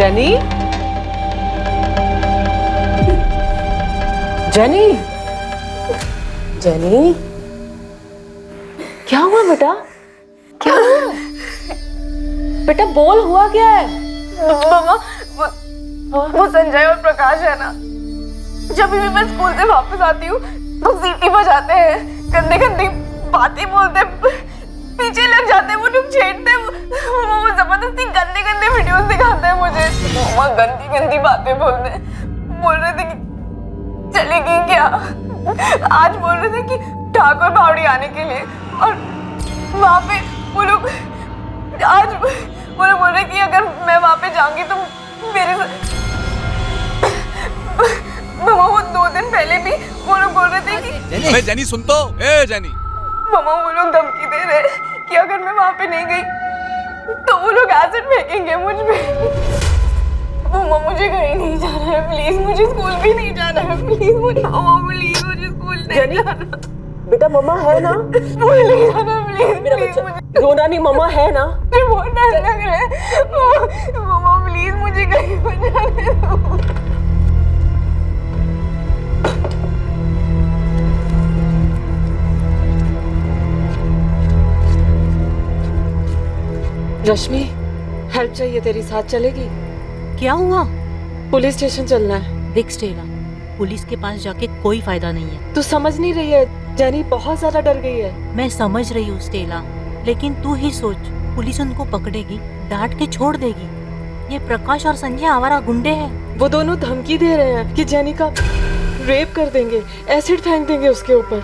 Jenny, jenny, jenny, क्या हुआ बेटा? क्या हुआ बेटा? बोल, हुआ क्या है? मामा, वो संजय और प्रकाश है ना, जब भी मैं स्कूल से वापस आती हूँ तो सीटी बजाते हैं, गंदी गंदी बातें बोलते, पीछे लग जाते हैं, वो लोग छेड़ते हैं, वो जबरदस्ती गंदे गंदे वीडियोस दिखाते हैं मुझे। वो गंदी गंदी बातें बोल रहे थे कि चली गई क्या, आज बोल रहे थे कि ठाकुर बावड़ी आने के लिए, और वहाँ पे वो लोग आज वो लोग बोल रहे कि अगर मैं वहाँ पे जाऊंगी तो मेरे मामा, वो 2 दिन पहले भी वो लोग बोल रहे थे कि जेनी सुन तो, ए जेनी, मामा वो लोग धमकी दे रहे कि अगर मैं वहाँ पे नहीं गई तो वो लोग एसिड फेंकेंगे मुझ पे। मामा मुझे कहीं नहीं जाना है, प्लीज, मुझे स्कूल भी नहीं जाना है, प्लीज मुझे, मामा प्लीज मुझे स्कूल नहीं जाना। बेटा मम्मा है ना? स्कूल नहीं जाना, प्लीज मेरा प्लीज, बच्चा रोना नहीं, मम्मा है ना? मुझे बहुत डर लग रहा है। मामा प्लीज मुझे कहीं पर जाने दो। रश्मि, हेल्प चाहिए तेरी, साथ चलेगी? क्या हुआ? पुलिस स्टेशन चलना है। देख स्टेला, पुलिस के पास जाके कोई फायदा नहीं है। तू समझ नहीं रही है, जेनी बहुत ज्यादा डर गई है। मैं समझ रही हूँ स्टेला, लेकिन तू ही सोच, पुलिस उनको पकड़ेगी, डांट के छोड़ देगी। ये प्रकाश और संजय आवारा गुंडे हैं। वो दोनों धमकी दे रहे हैं कि जेनी का रेप कर देंगे, एसिड फेंक देंगे उसके ऊपर।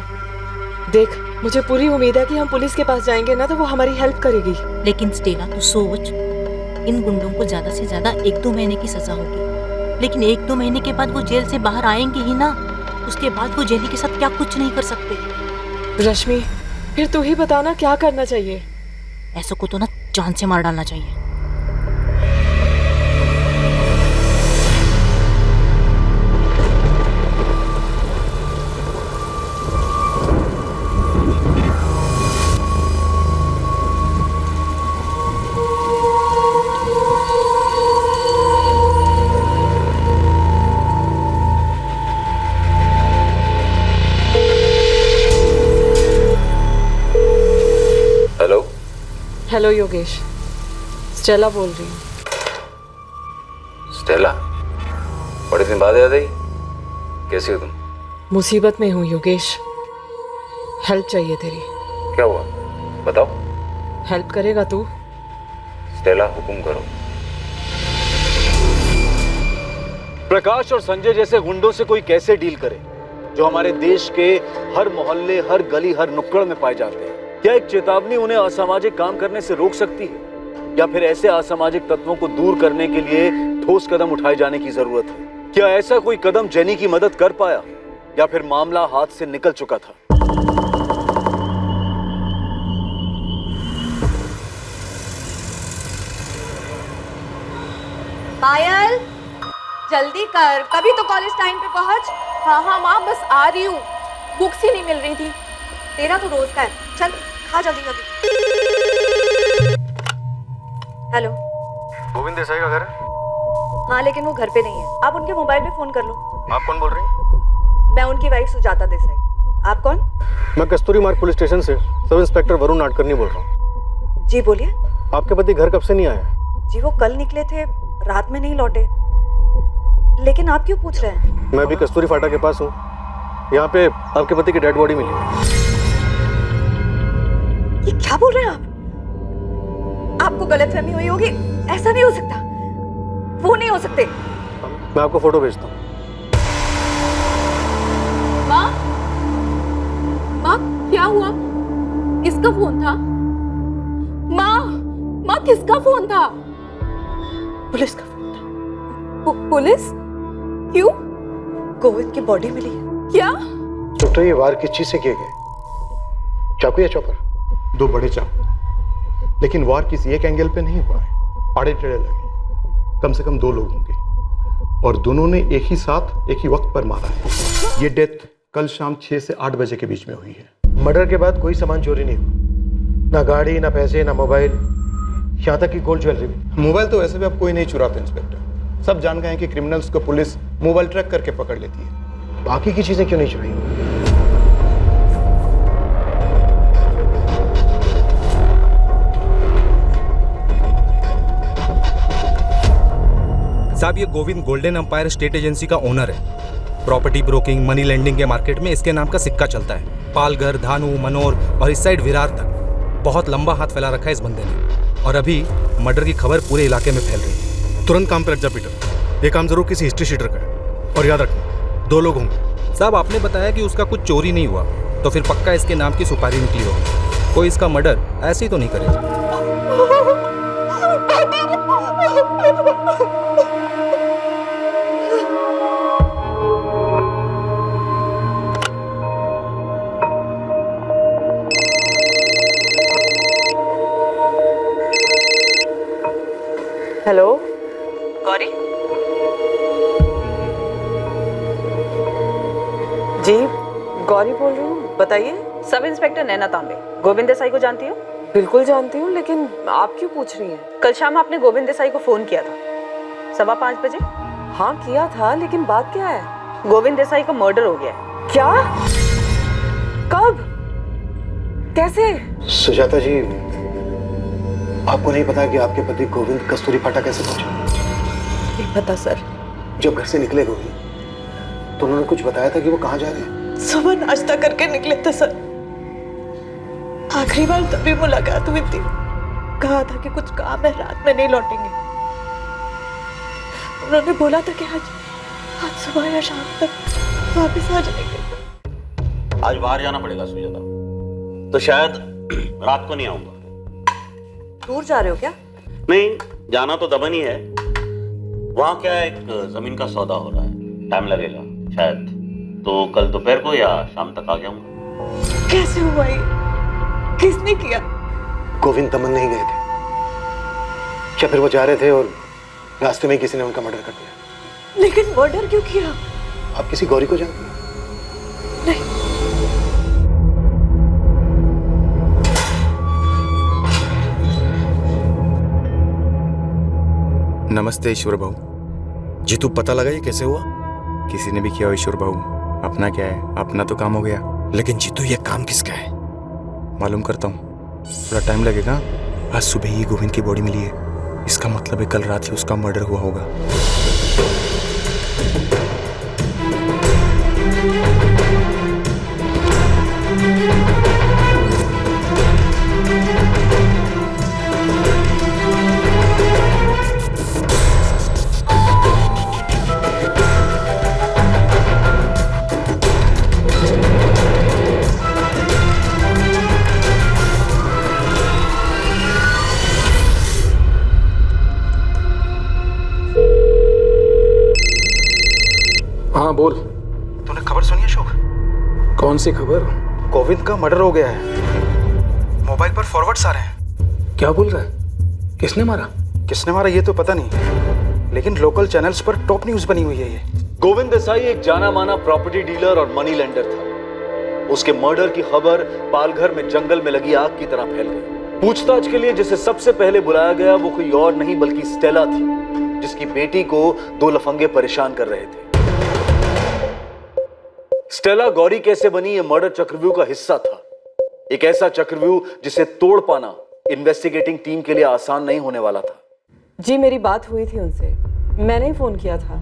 देख, मुझे पूरी उम्मीद है कि हम पुलिस के पास जाएंगे ना तो वो हमारी हेल्प करेगी। लेकिन स्टेला तू सोच, इन गुंडों को ज्यादा से ज्यादा 1-2 महीने की सजा होगी, लेकिन 1-2 महीने के बाद वो जेल से बाहर आएंगे ही ना। उसके बाद वो जेनी के साथ क्या कुछ नहीं कर सकते। रश्मि, फिर तू ही बता ना क्या करना चाहिए। ऐसो को तो ना जान से मार डालना चाहिए। हेलो योगेश, स्टेला बोल रही हूँ। स्टेला, बड़े दिन बाद याद आई, कैसी हो तुम? मुसीबत में हूँ योगेश, हेल्प चाहिए तेरी। क्या हुआ बताओ। हेल्प करेगा तू? स्टेला हुक्म करो। प्रकाश और संजय जैसे गुंडों से कोई कैसे डील करे, जो हमारे देश के हर मोहल्ले, हर गली, हर नुक्कड़ में पाए जाते हैं? क्या एक चेतावनी उन्हें असामाजिक काम करने से रोक सकती है, या फिर ऐसे असामाजिक तत्वों को दूर करने के लिए ठोस कदम उठाए जाने की जरूरत है? क्या ऐसा कोई कदम जेनी की मदद कर पाया, या फिर मामला हाथ से निकल चुका था? पायल, जल्दी कर, कभी तो कॉलेज टाइम पे पहुंच। हाँ हाँ माँ, बस आ रही हूँ, बुक्स ही नहीं मिल रही थी। तेरा तो रोज का है, चल खा जल्दी जल्दी। हेलो, गोविंद देसाई का घर है? हाँ लेकिन वो घर पे नहीं है, आप उनके मोबाइल पे फोन कर लो। आप कौन बोल रही हैं? मैं उनकी वाइफ सुजाता देसाई। आप कौन? मैं कस्तूरी मार्ग पुलिस स्टेशन से सब इंस्पेक्टर वरुण नाडकर्णी बोल रहा हूँ। जी बोलिए। आपके पति घर कब से नहीं आए? जी वो कल निकले थे, रात में नहीं लौटे। लेकिन आप क्यों पूछ रहे हैं? मैं भी कस्तूरी फाटा के पास हूँ, यहाँ पे आपके पति की डेड बॉडी मिली है। ये क्या बोल रहे हैं आप? आपको गलतफहमी हुई होगी, ऐसा नहीं हो सकता, वो नहीं हो सकते। मैं आपको फोटो भेजता हूँ। माँ, माँ क्या हुआ? किसका फोन था? माँ किसका फोन था? पुलिस का फोन था। पुलिस? क्यों? गोविंद की बॉडी मिली है। क्या? तो ये वार किस चीज से किए गए? चाकू या चॉपर? 2 बड़े चाकू, लेकिन वार किसी एक एंगल पे नहीं हुआ है, आड़े टेढ़े लगे। कम से कम 2 लोग होंगे और दोनों ने एक ही साथ एक ही वक्त पर मारा है। ये डेथ कल शाम 6 से 8 बजे के बीच में हुई है। मर्डर के बाद कोई सामान चोरी नहीं हुआ, ना गाड़ी, ना पैसे, ना मोबाइल, यहाँ तक कि गोल्ड ज्वेलरी भी। मोबाइल तो वैसे भी अब कोई नहीं चुराता इंस्पेक्टर, सब जान गए हैं कि क्रिमिनल्स को पुलिस मोबाइल ट्रैक करके पकड़ लेती है, बाकी की चीजें क्यों नहीं छुपाई? साहब, ये Govind golden empire state agency का ओनर है। प्रॉपर्टी ब्रोकिंग, मनी लेंडिंग के मार्केट में इसके नाम का सिक्का चलता है। पालघर, धानु, मनोर और इस साइड विरार तक बहुत लंबा हाथ फैला रखा है इस बंदे ने। और अभी मर्डर की खबर पूरे इलाके में फैल रही है। तुरंत काम पे लग जा पीटर, ये काम जरूर किसी हिस्ट्री शीटर का है। और याद रखना 2 लोग होंगे। साहब, आपने बताया कि उसका कुछ चोरी नहीं हुआ, तो फिर पक्का इसके नाम की सुपारी निकली होगी। कोई इसका मर्डर ऐसे ही तो नहीं करेगा। हेलो गौरी, जी, गौरी बोल रही हूँ, बताइए। सब इंस्पेक्टर नैना तांबे, गोविंद देसाई को जानती हो? बिल्कुल जानती हूँ, लेकिन आप क्यों पूछ रही हैं? कल शाम आपने गोविंद देसाई को फोन किया था 5:15 बजे। हाँ किया था, लेकिन बात क्या है? गोविंद देसाई का मर्डर हो गया है। क्या? कब? कैसे? सुजाता जी, आपको नहीं पता कि आपके पति गोविंद कस्तूरी फाटा कैसे पहुंचे? नहीं पता सर। जब घर से निकले गोविंद तो उन्होंने कुछ बताया था कि वो कहाँ जा रहे हैं? सुबह नाश्ता करके निकले थे सर। आखिरी बार तभी मुलाकात हुई थी। कहा था कि कुछ काम है, रात में नहीं लौटेंगे। उन्होंने बोला था कि आज सुबह या शाम तक वापस आ जाएंगे। आज बाहर जाना पड़ेगा सुजाता, तो शायद रात को नहीं आऊंगा। दूर जा रहे हो क्या? नहीं, जाना तो दमन ही है। वहां क्या है, एक जमीन का सौदा हो रहा है, टाइम लगेगा शायद, तो कल दोपहर को या शाम तक आ जाऊंगा। कैसे हुआ ये? किसने किया? गोविंद दमन नहीं गए थे, क्या फिर वो जा रहे थे और रास्ते में किसी ने उनका मर्डर कर दिया? लेकिन मर्डर क्यों किया? आप किसी गौरी को जानती हैं? नहीं। नमस्ते ईश्वर भाऊ जी, तू पता लगा ये कैसे हुआ? किसी ने भी किया हो ईश्वर भाऊ, अपना क्या है, अपना तो काम हो गया। लेकिन जीतू, ये काम किसका है? मालूम करता हूँ, थोड़ा टाइम लगेगा। आज सुबह ही गोविंद की बॉडी मिली है, इसका मतलब है कल रात ही उसका मर्डर हुआ होगा। हाँ बोल। तूने खबर सुनी अशोक? कौन सी खबर? गोविंद का मर्डर हो गया है। मोबाइल पर फॉरवर्ड्स आ रहे हैं। क्या बोल रहा है? किसने मारा? किसने मारा ये तो पता नहीं, लेकिन लोकल चैनल्स पर टॉप न्यूज बनी हुई है ये। गोविंद देसाई एक जाना माना प्रॉपर्टी डीलर और मनी लेंडर था। उसके मर्डर की खबर पालघर में जंगल में लगी आग की तरह फैल गई। पूछताछ के लिए जिसे सबसे पहले बुलाया गया वो कोई और नहीं बल्कि स्टेला थी, जिसकी बेटी को 2 लफंगे परेशान कर रहे थे। स्टेला गौरी कैसे बनी ये मर्डर चक्रव्यूह का हिस्सा था। एक ऐसा चक्रव्यूह जिसे तोड़ पाना इन्वेस्टिगेटिंग टीम के लिए आसान नहीं होने वाला था। जी, मेरी बात हुई थी उनसे। मैंने ही फोन किया था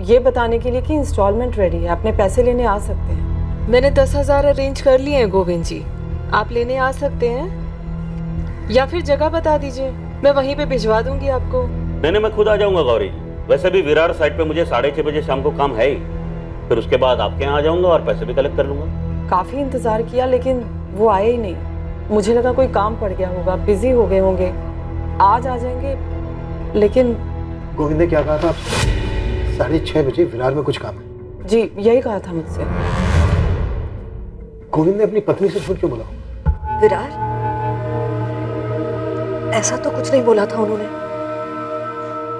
ये बताने के लिए कि इंस्टॉलमेंट रेडी है, अपने पैसे लेने आ सकते हैं। मैंने 10,000 अरेंज कर लिए हैं गोविंद जी, आप लेने आ सकते हैं या फिर जगह बता दीजिए, मैं वहीं पे भिजवा दूंगी आपको। नहीं, मैं खुद आ जाऊंगा गौरी। वैसे भी विरार साइड पे मुझे 6:30 बजे शाम को काम है ही, फिर उसके बाद आपके यहाँ आ जाऊंगा और पैसे भी कलेक्ट कर लूंगा। काफी इंतजार किया लेकिन वो आए ही नहीं। मुझे लगा कोई काम पड़ गया होगा, बिजी हो गए होंगे, आज आ जाएंगे। लेकिन गोविंद ने क्या कहा था आपसे? 6:30 बजे विरार में कुछ काम है। जी, यही कहा था मुझसे। गोविंद ने अपनी पत्नी से झूठ क्यों बोला? विरार? ऐसा तो कुछ नहीं बोला था उन्होंने,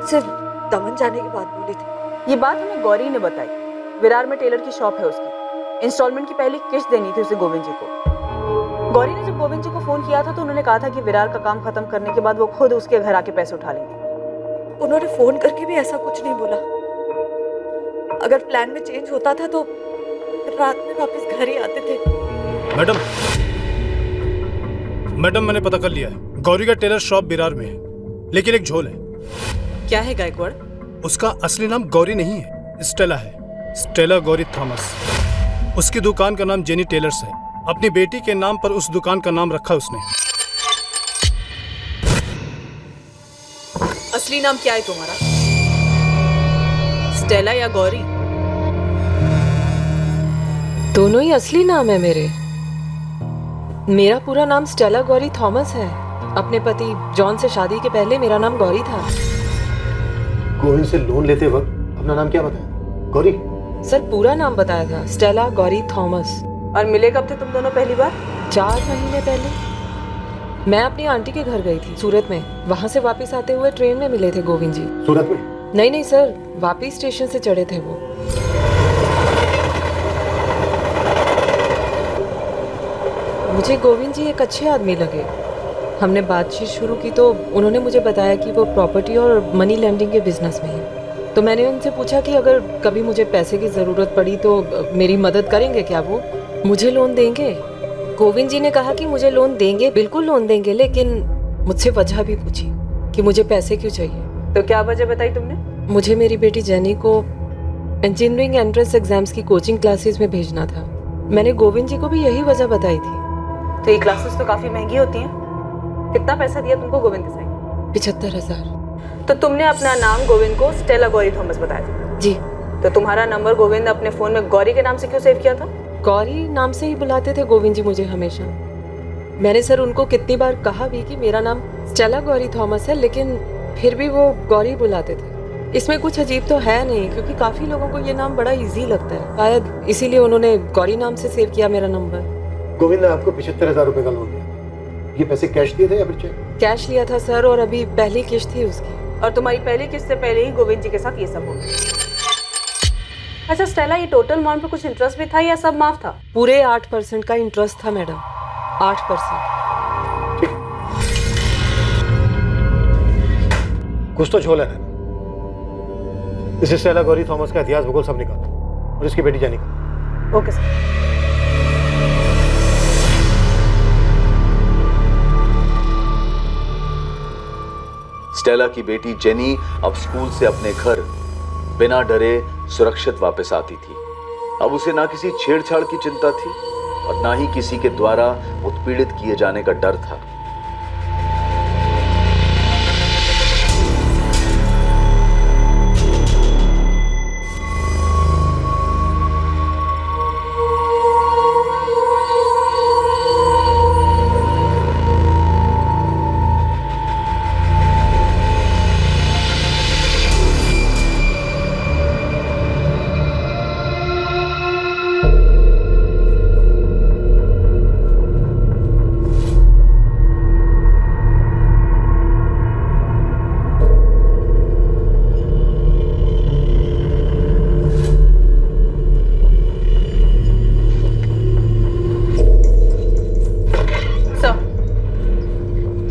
सिर्फ दमन जाने की बात बोली थी। ये बात हमें गौरी ने बताई। विरार में टेलर की शॉप है उसकी, इंस्टॉलमेंट की पहली किस्त देनी थी उसे गोविंद जी को। गौरी ने जब गोविंद जी को फोन किया था तो उन्होंने कहा था कि विरार का काम खत्म करने के बाद वो खुद उसके घर आके पैसे उठा लेंगे। उन्होंने फोन करके भी ऐसा कुछ नहीं बोला। अगर प्लान में चेंज होता था तो रात में वापस घर ही आते थे। मैडम मैंने पता कर लिया है, गौरी का टेलर शॉप बिरार में है, लेकिन एक झोल है। क्या है गायकवाड़? उसका असली नाम गौरी नहीं है, स्टेला है, स्टेला गौरी थॉमस। उसकी दुकान का नाम जेनी टेलर्स है। अपनी बेटी के नाम पर उस दुकान का नाम रखा उसने। असली नाम क्या है तुम्हारा? स्टेला या गौरी? दोनों ही असली नाम है मेरे। मेरा पूरा नाम स्टेला गौरी थॉमस है। अपने पति जॉन से शादी के पहले मेरा नाम गौरी था। गोविंद से लोन लेते वक्त अपना नाम क्या बताया? गौरी? सर पूरा नाम बताया था, स्टेला गौरी थॉमस। और मिले कब थे तुम दोनों पहली बार? 4 महीने पहले। मैं अपनी आंटी के घर गई थी सूरत में। वहां से वापस आते हुए ट्रेन में मिले थे गोविंद जी। सूरत में? नहीं सर, वापी स्टेशन से चढ़े थे वो। मुझे गोविंद जी एक अच्छे आदमी लगे। हमने बातचीत शुरू की तो उन्होंने मुझे बताया कि वो प्रॉपर्टी और मनी लैंडिंग के बिजनेस में है। तो मैंने उनसे पूछा कि अगर कभी मुझे पैसे की ज़रूरत पड़ी तो मेरी मदद करेंगे क्या? वो मुझे लोन देंगे। गोविंद जी ने कहा कि मुझे लोन देंगे, बिल्कुल लोन देंगे, लेकिन मुझसे वजह भी पूछी कि मुझे पैसे क्यों चाहिए। तो क्या वजह बताई तुमने? मुझे मेरी बेटी जेनी को इंजीनियरिंग एंट्रेंस एग्जाम्स की कोचिंग क्लासेस में भेजना था। मैंने गोविंद जी को भी यही वजह बताई थी। तो ये क्लासेस तो काफी महंगी होती हैं। कितना पैसा दिया तुमको गोविंद देसाई? 75,000। तो तुमने अपना नाम गोविंद को स्टेला गौरी थॉमस बताया था? जी। तो तुम्हारा नंबर गोविंद ने अपने फोन में गौरी के नाम से क्यों सेव किया था? गौरी नाम से ही बुलाते थे गोविंद जी मुझे हमेशा। मैंने सर उनको कितनी बार कहा भी कि मेरा नाम स्टेला गौरी थॉमस है, लेकिन फिर भी वो गौरी बुलाते थे। इसमें कुछ अजीब तो है नहीं, क्योंकि काफी लोगों को ये नाम बड़ा इजी लगता है। शायद इसीलिए उन्होंने गौरी नाम से सेव किया मेरा नंबर। गोविंद ने आपको 75,000 रुपए का लोन दिया। ये पैसे कैश दिए थे या फिर चेक? कैश लिया था सर, और अभी पहली किश्त थी उसकी। और तुम्हारी पहली किस्त से पहले ही गोविंद जी के साथ ये सब हो गया। अच्छा स्टेला, ये टोटल अमाउंट पे कुछ इंटरेस्ट भी था या सब माफ था? पूरे 8% का इंटरेस्ट था मैडम, 8%। कुछ तो झोल है ना। इस स्टेला गौरी थॉमस का इतिहास भूगोल सब निकालो और इसकी बेटी जेनी का। Okay sir. स्टेला की बेटी जेनी अब स्कूल से अपने घर बिना डरे सुरक्षित वापस आती थी। अब उसे ना किसी छेड़छाड़ की चिंता थी और ना ही किसी के द्वारा उत्पीड़ित किए जाने का डर था।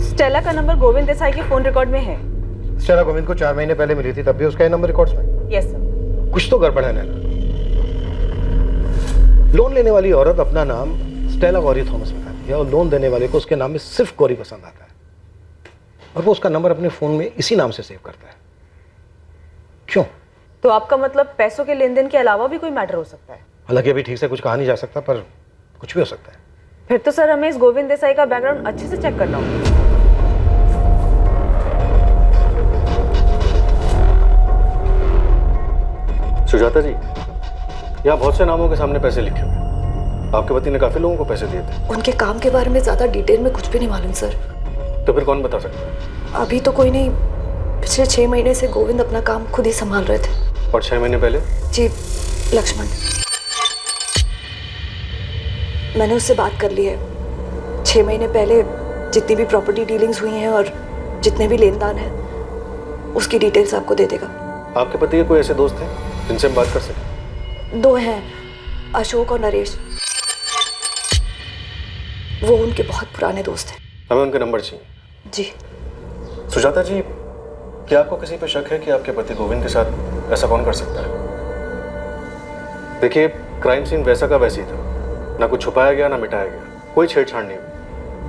स्टेला का नंबर गोविंद देसाई के फोन रिकॉर्ड में है। स्टेला गोविंद को 4 महीने पहले मिली थी, तब भी उसका ये नंबर रिकॉर्ड्स में? Yes sir. कुछ तो गड़बड़ है नैना। लोन लेने वाली औरत अपना नाम स्टेला गौरी थॉमस बताती है और लोन देने वाले को उसके नाम में सिर्फ गौरी पसंद आता है, और वो उसका नंबर अपने फोन में इसी नाम से सेव करता है। क्यों? तो आपका मतलब पैसों के लेन देन के अलावा भी कोई मैटर हो सकता है? हालांकि अभी ठीक से कुछ कहा नहीं जा सकता, पर कुछ भी हो सकता है। फिर तो सर हमें इस गोविंद देसाई का बैकग्राउंड अच्छे से चेक करना होगा। सुजाता जी, यहाँ बहुत से नामों के सामने पैसे लिखे हुए हैं। आपके पति ने काफी लोगों को पैसे दिए थे। उनके काम के बारे में ज्यादा डिटेल में कुछ भी नहीं मालूम सर। तो फिर कौन बता सकता है? अभी तो कोई नहीं। पिछले 6 महीने से गोविंद अपना काम खुद ही संभाल रहे थे। और 6 महीने पहले? जी, लक्ष्मण। मैंने उससे बात कर ली है। 6 महीने पहले जितनी भी प्रॉपर्टी डीलिंग्स हुई हैं और जितने भी लेन देन हैं, उसकी डिटेल्स आपको दे देगा। आपके पति के कोई ऐसे दोस्त हैं जिनसे हम बात कर सकें? 2 हैं, अशोक और नरेश। वो उनके बहुत पुराने दोस्त हैं। हमें उनके नंबर चाहिए। जी। सुजाता जी, क्या आपको किसी पे शक है कि आपके पति गोविंद के साथ ऐसा कौन कर सकता है? देखिए, क्राइम सीन वैसा का वैसे ही था, ना कुछ छुपाया गया ना मिटाया गया, कोई छेड़छाड़ नहीं हुई,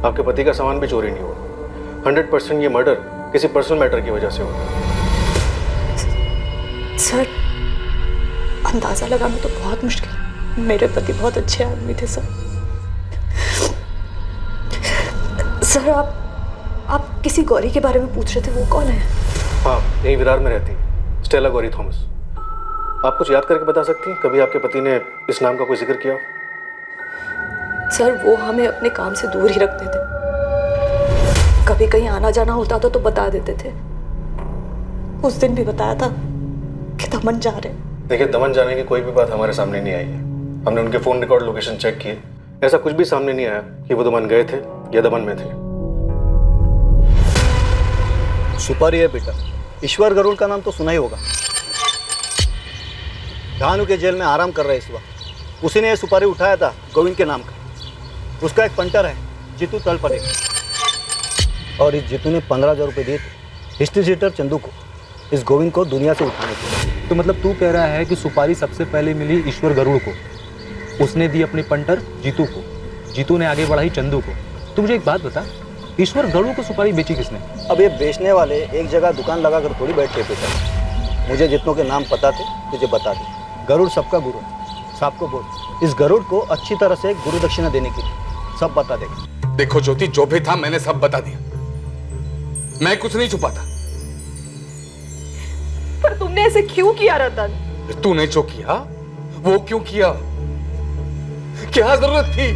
आपके पति का सामान भी चोरी नहीं हुआ। 100% ये मर्डर किसी पर्सनल मैटर की वजह से हुआ। सर, अंदाजा लगाना तो बहुत मुश्किल। मेरे पति बहुत अच्छे आदमी थे सर। सर, आप किसी गौरी के बारे में पूछ रहे थे, वो कौन है? हाँ, यही विरार में रहती है, स्टेला गौरी थॉमस। आप कुछ याद करके बता सकती हैं कभी आपके पति ने इस नाम का कोई जिक्र किया? सर, वो हमें अपने काम से दूर ही रखते थे। कभी कहीं आना जाना होता था तो बता देते थे। उस दिन भी बताया था कि दमन जा रहे। देखिए, दमन जाने की कोई भी बात हमारे सामने नहीं आई है। हमने उनके फोन रिकॉर्ड लोकेशन चेक किए, ऐसा कुछ भी सामने नहीं आया कि वो दमन गए थे या दमन में थे। सुपारी है बेटा, ईश्वर गरुड़ का नाम तो सुना ही होगा। धानु के जेल में आराम कर रहा है इस वक्त। उसी ने ये सुपारी उठाया था गोविंद के नाम का। उसका एक पंटर है जीतू तलपड़े, और इस जीतू ने 15,000 रुपये दिए थे हिस्ट्री शीटर चंदू को इस गोविंद को दुनिया से उठाने के लिए। तो मतलब तू कह रहा है कि सुपारी सबसे पहले मिली ईश्वर गरुड़ को, उसने दी अपने पंटर जीतू को, जीतू ने आगे बढ़ाई चंदू को। तू मुझे एक बात बता, ईश्वर गरुड़ को सुपारी बेची किसने? अब ये बेचने वाले एक जगह दुकान लगा कर थोड़ी बैठते थे। मुझे जितनों के नाम पता थे तुझे बता दे। गरुड़ सबका गुरु, साहब को बोल इस गरुड़ को अच्छी तरह से गुरु दक्षिणा देने की, सब बता देगा। देखो ज्योति, जो भी था मैंने सब बता दिया, मैं कुछ नहीं छुपाता। पर तुमने ऐसे क्यों किया रतन? तूने जो किया वो क्यों किया? क्या जरूरत थी?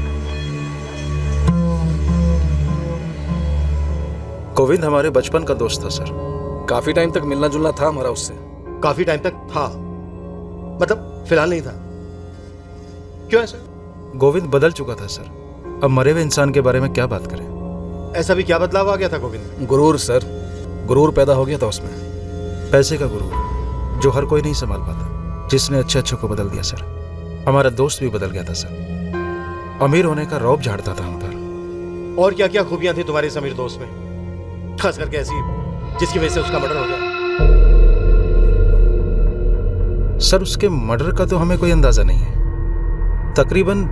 गोविंद हमारे बचपन का दोस्त था सर। काफी टाइम तक मिलना जुलना था हमारा उससे। काफी टाइम तक था, मतलब फिलहाल नहीं था। क्यों ऐसा? गोविंद बदल चुका था सर। अब मरे हुए इंसान के बारे में क्या बात करें? ऐसा भी क्या बदलाव आ गया था गोविंद में? गुरूर सर, गुरूर पैदा हो गया था उसमें। पैसे का गुरूर जो हर कोई नहीं संभाल पाता, जिसने अच्छे अच्छे को बदल दिया सर। हमारा दोस्त भी बदल गया था सर। अमीर होने का रौब झाड़ता था हम पर। और क्या क्या खूबियां थी तुम्हारे इस अमीर दोस्त में, खास करके ऐसी जिसकी वजह से उसका मर्डर हो गया? सर, उसके मर्डर का तो हमें कोई अंदाजा नहीं है। तकरीबन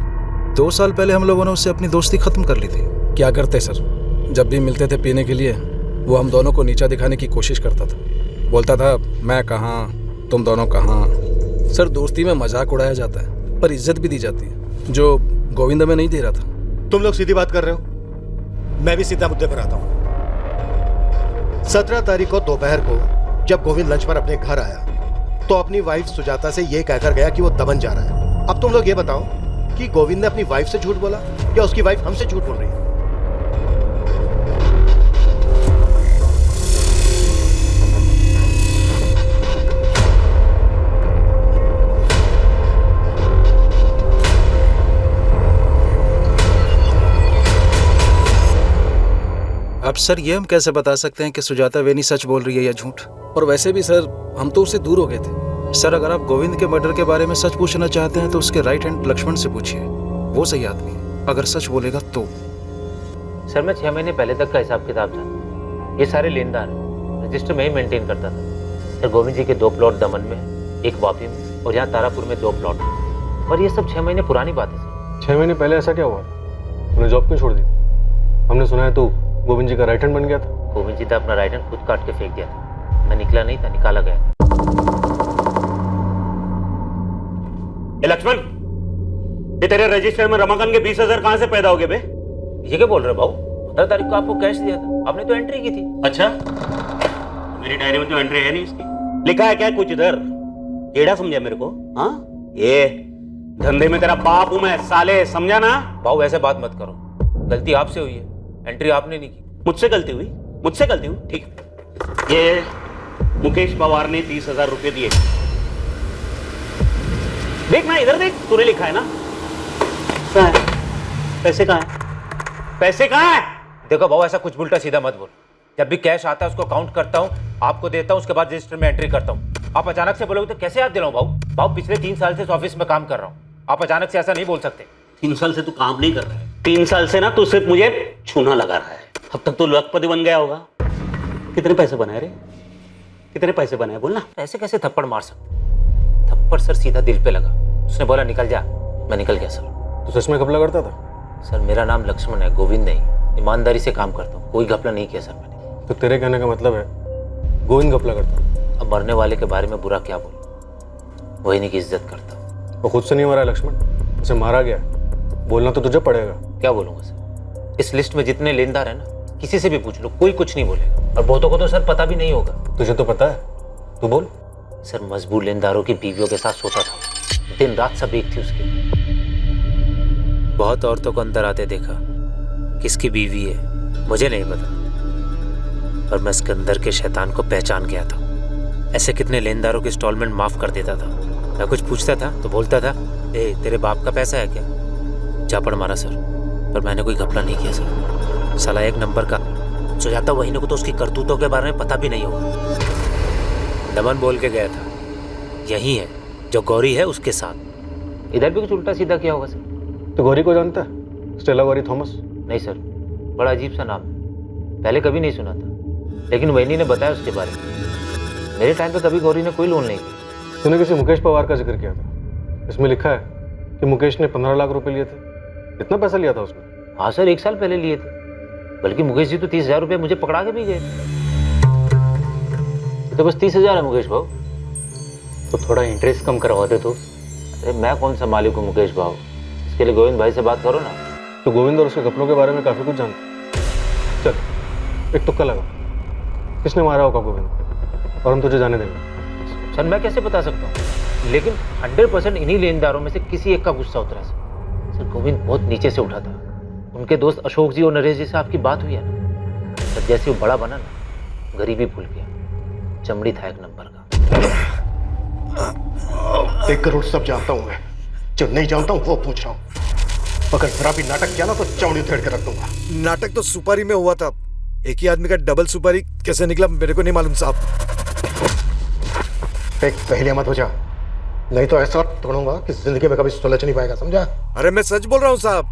2 साल पहले हम लोगों ने उससे अपनी दोस्ती खत्म कर ली थी। क्या करते सर, जब भी मिलते थे पीने के लिए वो हम दोनों को नीचा दिखाने की कोशिश करता था। बोलता था मैं कहाँ, तुम दोनों कहाँ। सर, दोस्ती में मजाक उड़ाया जाता है पर इज्जत भी दी जाती है, जो गोविंद में नहीं दे रहा था। तुम लोग सीधी बात कर रहे हो, मैं भी सीधा मुद्दे पर आता हूँ। 17 तारीख को दोपहर को जब गोविंद लंच पर अपने घर आया तो अपनी वाइफ सुजाता से यह कहकर गया कि वो दमन जा रहा है। अब तुम लोग ये बताओ कि गोविंद ने अपनी वाइफ से झूठ बोला या उसकी वाइफ हमसे झूठ बोल रही है? अब सर, ये हम कैसे बता सकते हैं कि सुजाता वेनी सच बोल रही है या झूठ? और वैसे भी सर, हम तो उससे दूर हो गए थे। सर, अगर आप गोविंद के मर्डर के बारे में सच पूछना चाहते हैं तो उसके राइट हैंड लक्ष्मण से पूछिए, वो सही आदमी है। अगर सच बोलेगा तो। सर, मैं 6 महीने पहले तक का हिसाब किताब जानता। ये सारे लेनदार रजिस्टर में ही मेंटेन करता था। सर, गोविंद जी के 2 प्लॉट दमन में, एक वापी में और यहाँ तारापुर में 2 प्लॉट। और ये सब 6 महीने पुरानी बात है सर। 6 महीने पहले ऐसा क्या हुआ? उन्हें जॉब क्यों छोड़ दी? हमने सुना है तू गोविंद जी का राइट हैंड बन गया था। गोविंद जी ने अपना राइट हैंड खुद काट के फेंक दिया था। मैं निकला नहीं था, निकाला गया। लक्ष्मण, ये तेरे रजिस्टर में रमाकांत के 20,000 कहां से पैदा हो गए बे? ये क्या बोल रहे भाऊ? 15 तारीख को आपको कैश दिया था, आपने तो एंट्री की थी। अच्छा, मेरी डायरी में तो एंट्री है नहीं इसकी। लिखा है क्या कुछ इधर? टेढ़ा समझा मेरे को? हाँ, ये धंधे में तेरा बाप हूं मैं साले, समझा ना? भाऊ ऐसे बात मत करो, गलती आपसे हुई है, एंट्री आपने नहीं की। मुझसे गलती हुई? मुझसे गलती हुई? ठीक। ये मुकेश पवार ने 30,000 रुपए दिए। देख ना, इधर देख, तूने लिखा है ना? कहाँ है पैसे? कहाँ है पैसे? कहाँ है? देखो भाऊ, ऐसा कुछ उल्टा सीधा मत बोल। जब भी कैश आता है उसको काउंट करता हूँ, आपको देता हूँ, उसके बाद रजिस्टर में एंट्री करता हूँ। आप अचानक से बोलोगे तो कैसे याद दिलाऊं भाऊ? भाऊ, पिछले 3 साल से इस ऑफिस में काम कर रहा हूँ, आप अचानक से ऐसा नहीं बोल सकते। 3 साल से तू काम नहीं कर रहा है। 3 साल से ना तू सिर्फ मुझे छूना लगा रहा है। अब तक तो लखपति बन गया होगा। कितने पैसे बनाए रे? कितने पैसे बनाए बोलना। ऐसे कैसे थप्पड़ मार सकते? थप्पड़ सर सीधा दिल पे लगा। उसने बोला निकल जा, मैं निकल गया सर। तो सच में घपला करता था? सर मेरा नाम लक्ष्मण है, गोविंद नहीं। ईमानदारी से काम करता हूँ, कोई घपला नहीं किया सर मैंने। तो तेरे कहने का मतलब है गोविंद घपला करता? अब मरने वाले के बारे में बुरा क्या बोलूं, वही नहीं की इज्जत करता। वो खुद से नहीं मरा है लक्ष्मण, उसे मारा गया। बोलना तो तुझे पड़ेगा। क्या बोलूंगा सर? इस लिस्ट में जितने लेनदार है ना, किसी से भी पूछ लो, कोई कुछ नहीं बोलेगा। और बहुतों को तो सर पता भी नहीं होगा। तुझे तो पता है, तू बोल। सर मजबूर लेनदारों की बीवियों के साथ सोता था, दिन रात सब एक थी उसकी। बहुत औरतों को अंदर आते देखा, किसकी बीवी है मुझे नहीं पता, पर मैं सिकंदर के शैतान को पहचान गया था। ऐसे कितने लेनदारों की इंस्टॉलमेंट माफ कर देता था। मैं कुछ पूछता था तो बोलता था, ए तेरे बाप का पैसा है क्या? झापड़ मारा सर, पर मैंने कोई घपला नहीं किया सर। साला एक नंबर का सुजाता वहीने को तो उसकी करतूतों के बारे में पता भी नहीं होगा। दमन बोल के गया था, यही है जो गौरी है उसके साथ। इधर भी कुछ उल्टा सीधा किया होगा सर। तो गौरी को जानता है? Stella Gauri Thomas? नहीं सर, बड़ा अजीब सा नाम है, पहले कभी नहीं सुना था, लेकिन वैनी ने बताया उसके बारे में। मेरे टाइम पे कभी गौरी ने कोई लोन नहीं किया। तूने किसी मुकेश पवार का जिक्र किया था, इसमें लिखा है कि मुकेश ने 15 लाख रुपए लिए थे। कितना पैसा लिया था उसने? हाँ सर, 1 साल पहले लिए थे, बल्कि मुकेश जी तो 30,000 रुपये मुझे पकड़ा के भी गए। तो बस 30,000 है मुकेश भाव, तो थोड़ा इंटरेस्ट कम करवा दे तो। अरे मैं कौन सा मालिक हूँ मुकेश भाव, इसके लिए गोविंद भाई से बात करो ना। तो गोविंद और उसके घपलों के बारे में काफी कुछ जानता। चल एक तुक्का लगा, किसने मारा होगा गोविंद, और हम तुझे जाने देंगे। सर मैं कैसे बता सकता हूँ, लेकिन 100% इन्हीं लेनदारों में से किसी एक का गुस्सा उतरा सर। गोविंद बहुत नीचे से उठा था। उनके दोस्त अशोक जी और नरेश जी से आपकी बात हुई है ना सर, जैसे वो बड़ा बना ना, गरीबी भूल गया, चमड़ी था एक नंबर का। 1 करोड़ सब जानता हूं मैं, जो नहीं जानता हूं वो पूछ रहा हूं। अगर जरा भी नाटक किया ना तो चमड़ी उधेड़ के रख दूंगा। नाटक तो सुपारी में हुआ था, एक ही आदमी का डबल सुपारी कैसे निकला मेरे को नहीं मालूम साहब। एक पहले मत हो जा, नहीं तो ऐसा तोड़ूंगा कि जिंदगी में कभी सुलझ नहीं पाएगा, समझा? अरे मैं सच बोल रहा हूँ साहब,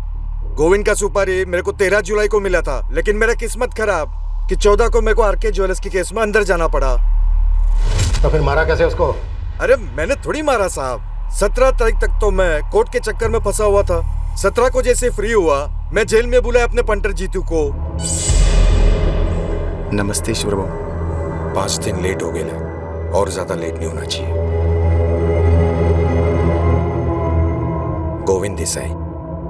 गोविंद का सुपारी मेरे को 13 जुलाई को मिला था, लेकिन मेरा किस्मत खराब कि 14 को मेरे को आरके ज्वेलर्स की केस में अंदर जाना पड़ा। तो फिर मारा कैसे उसको? अरे मैंने थोड़ी मारा साहब, 17 तारीख तक तो मैं कोर्ट के चक्कर में फंसा हुआ था। 17 को जैसे फ्री हुआ, मैं जेल में बुलाया अपने पंटर जीतू को। नमस्ते ईश्वर बाबू, 5 दिन लेट हो गए, और ज्यादा लेट नहीं होना चाहिए। गोविंद देसाई,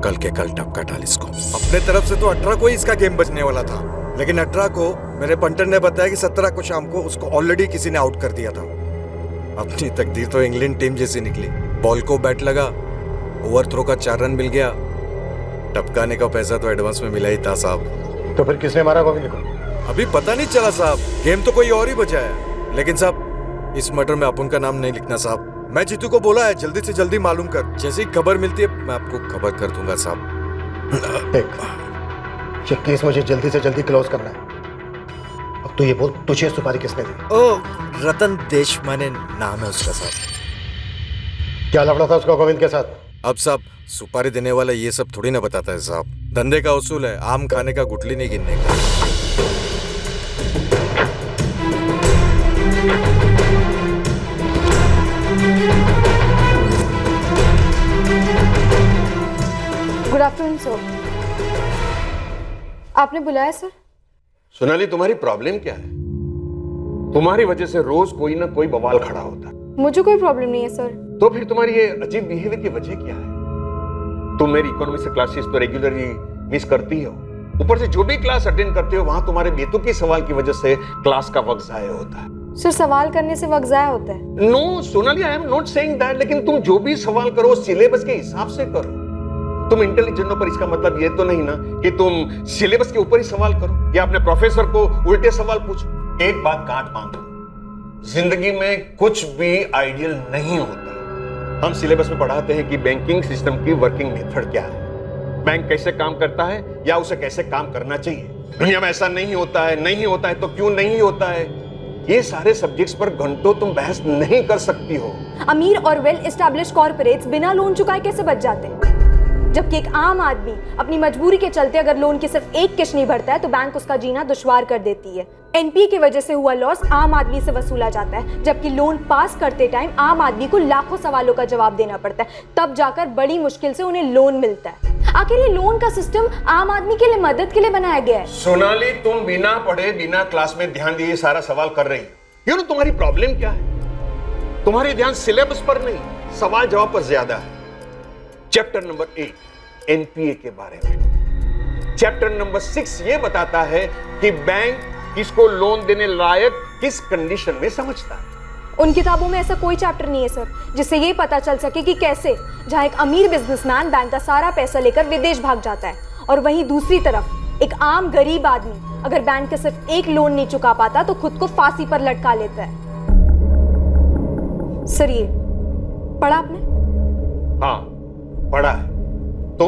कल के कल टपका डाल इसको। अपने तरफ से तो 18 को ही इसका गेम बचने वाला था, लेकिन 18 को मेरे पंटर ने बताया कि 17 को शाम को उसको ऑलरेडी किसी ने आउट कर दिया था। अपनी तकदीर तो इंग्लैंड टीम जैसी निकली। बॉल को बैट लगा, ओवरथ्रो का 4 रन मिल गया, टपकाने का पैसा तो एडवांस में मिला ही था साहब। तो फिर किसने मारा गोविंद को? अभी पता नहीं चला साहब, गेम तो कोई और ही बचा है। लेकिन साहब इस मर्डर में अपन का नाम नहीं लिखना साहब। मैं जीतू को बोला है जल्दी से जल्दी मालूम कर, जैसे ही खबर मिलती है मैं आपको खबर कर दूंगा साहब। ये केस मुझे जल्दी से जल्दी क्लोज करना है। अब तो ये बोल, तुझे सुपारी किसने दी? ओ रतन देशमाने नाम है उसका साहब। क्या लफड़ा था उसका गोविंद के साथ? अब साहब सुपारी देने वाला ये सब थोड़ी ना बताता है साहब, धंधे का उसूल है, आम खाने का गुठली नहीं गिनने का। Good afternoon sir. आपने बुलाया सर? सोनाली, तुम्हारी प्रॉब्लम क्या है? तुम्हारी वजह से रोज कोई ना कोई बवाल खड़ा होता है। मुझे कोई प्रॉब्लम नहीं है सर। तो फिर तुम्हारी ये अजीब बिहेवियर की वजह क्या है? तुम मेरी इकोनॉमी से क्लासेस तो रेगुलरली मिस करती हो, ऊपर से जो भी क्लास अटेंड करते हो वहां तुम्हारे बेतुकी सवाल की वजह से क्लास का वक्त जाया होता है। सर सवाल करने से वक्त जाया होता है? No Sonali, I am not saying that, लेकिन तुम जो भी सवाल करो सिलेबस के हिसाब से करो। तुम इंटेलिजेंट हो, पर इसका मतलब ये तो नहीं ना कि तुम सिलेबस के ऊपर ही सवाल करो या अपने प्रोफेसर को उल्टे सवाल पूछो। एक बात गांठ बांधो, जिंदगी में कुछ भी आइडियल नहीं होता। हम सिलेबस में पढ़ाते हैं कि बैंकिंग सिस्टम की वर्किंग मेथड क्या है, बैंक कैसे काम करता है या उसे कैसे काम करना चाहिए। दुनिया में ऐसा नहीं होता है, नहीं होता है तो क्यों नहीं होता है, ये सारे सब्जेक्ट्स पर घंटों तुम बहस नहीं कर सकती हो। अमीर और वेल एस्टैब्लिश्ड कॉर्पोरेट्स बिना लोन चुकाए कैसे बच जाते हैं? जबकि एक आम आदमी अपनी मजबूरी के चलते अगर लोन की सिर्फ एक किश्त नहीं भरता है तो बैंक उसका जीना दुश्वार कर देती है। एनपीए की वजह से हुआ लॉस आम आदमी से वसूला जाता है, जबकि लोन पास करते टाइम आम आदमी को लाखों सवालों का जवाब देना पड़ता है, तब जाकर बड़ी मुश्किल से उन्हें लोन मिलता है। आखिर ये लोन का सिस्टम आम आदमी के लिए मदद के लिए बनाया गया है। सोनाली, तुम बिना पढ़े बिना क्लास में ध्यान दिए सारा सवाल कर रही हो। तुम्हारी प्रॉब्लम क्या है? तुम्हारी ध्यान सिलेबस पर नहीं, सवाल जवाब पर ज्यादा है। चैप्टर नंबर 8 एनपीए के बारे में, चैप्टर नंबर 6 ये बताता है कि बैंक किसको लोन देने लायक किस कंडीशन में समझता है। उन किताबों में ऐसा कोई चैप्टर नहीं है सर, जिससे ये पता चल सके कि कैसे जहां एक अमीर बिजनेसमैन बैंक का सारा पैसा लेकर विदेश भाग जाता है और वहीं दूसरी तरफ एक आम गरीब आदमी अगर बैंक के सिर्फ एक लोन नहीं चुका पाता तो खुद को फांसी पर लटका लेता है। सर ये पढ़ा आपने? हाँ पढ़ा है। तो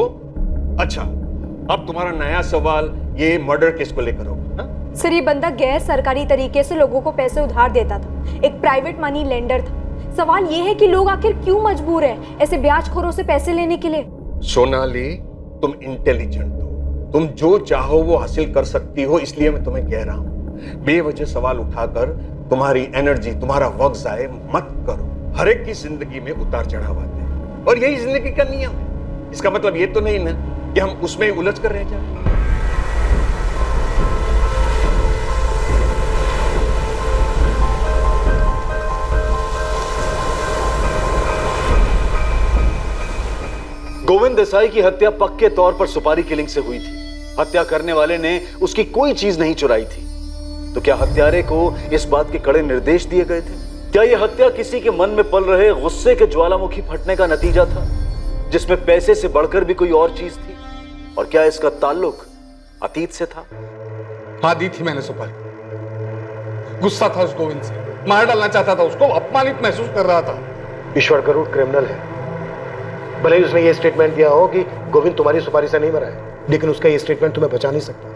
अच्छा, अब तुम्हारा नया सवाल ये मर्डर केस को लेकर होगा। सर ये बंदा गैर सरकारी तरीके से लोगों को पैसे उधार देता था, एक प्राइवेट मनी लेंडर था। सवाल ये है कि लोग आखिर क्यों मजबूर हैं ऐसे ब्याजखोरों से पैसे लेने के लिए? सोनाली, तुम इंटेलिजेंट हो, तुम जो चाहो वो हासिल कर सकती हो, इसलिए मैं तुम्हें कह रहा हूं बेवजह सवाल उठाकर तुम्हारी एनर्जी, तुम्हारा वक्त जाए मत करो। हर एक की जिंदगी में उतार चढ़ाव आते हैं और यही जिंदगी का नियम है। इसका मतलब ये तो नहीं ना कि हम उसमें उलझ कर रह जाए। गोविंद देसाई की हत्या पक्के तौर पर सुपारी किलिंग से हुई थी। हत्या करने वाले ने उसकी कोई चीज नहीं चुराई थी। तो क्या हत्यारे को इस बात के कड़े निर्देश दिए गए थे? क्या यह हत्या किसी के मन में पल रहे गुस्से के ज्वालामुखी फटने का नतीजा था, जिसमें पैसे से बढ़कर भी कोई और चीज थी? और क्या इसका ताल्लुक अतीत से था? हाँ, दी थी मैंने सुपारी। गुस्सा था उस गोविंद से, मार डालना चाहता था उसको, अपमानित महसूस कर रहा था। ईश्वर गरुड़ क्रिमिनल है। भले ही उसने ये स्टेटमेंट दिया हो कि गोविंद तुम्हारी सुपारी से नहीं मरा है, लेकिन उसका ये स्टेटमेंट तुम्हें बचा नहीं सकता।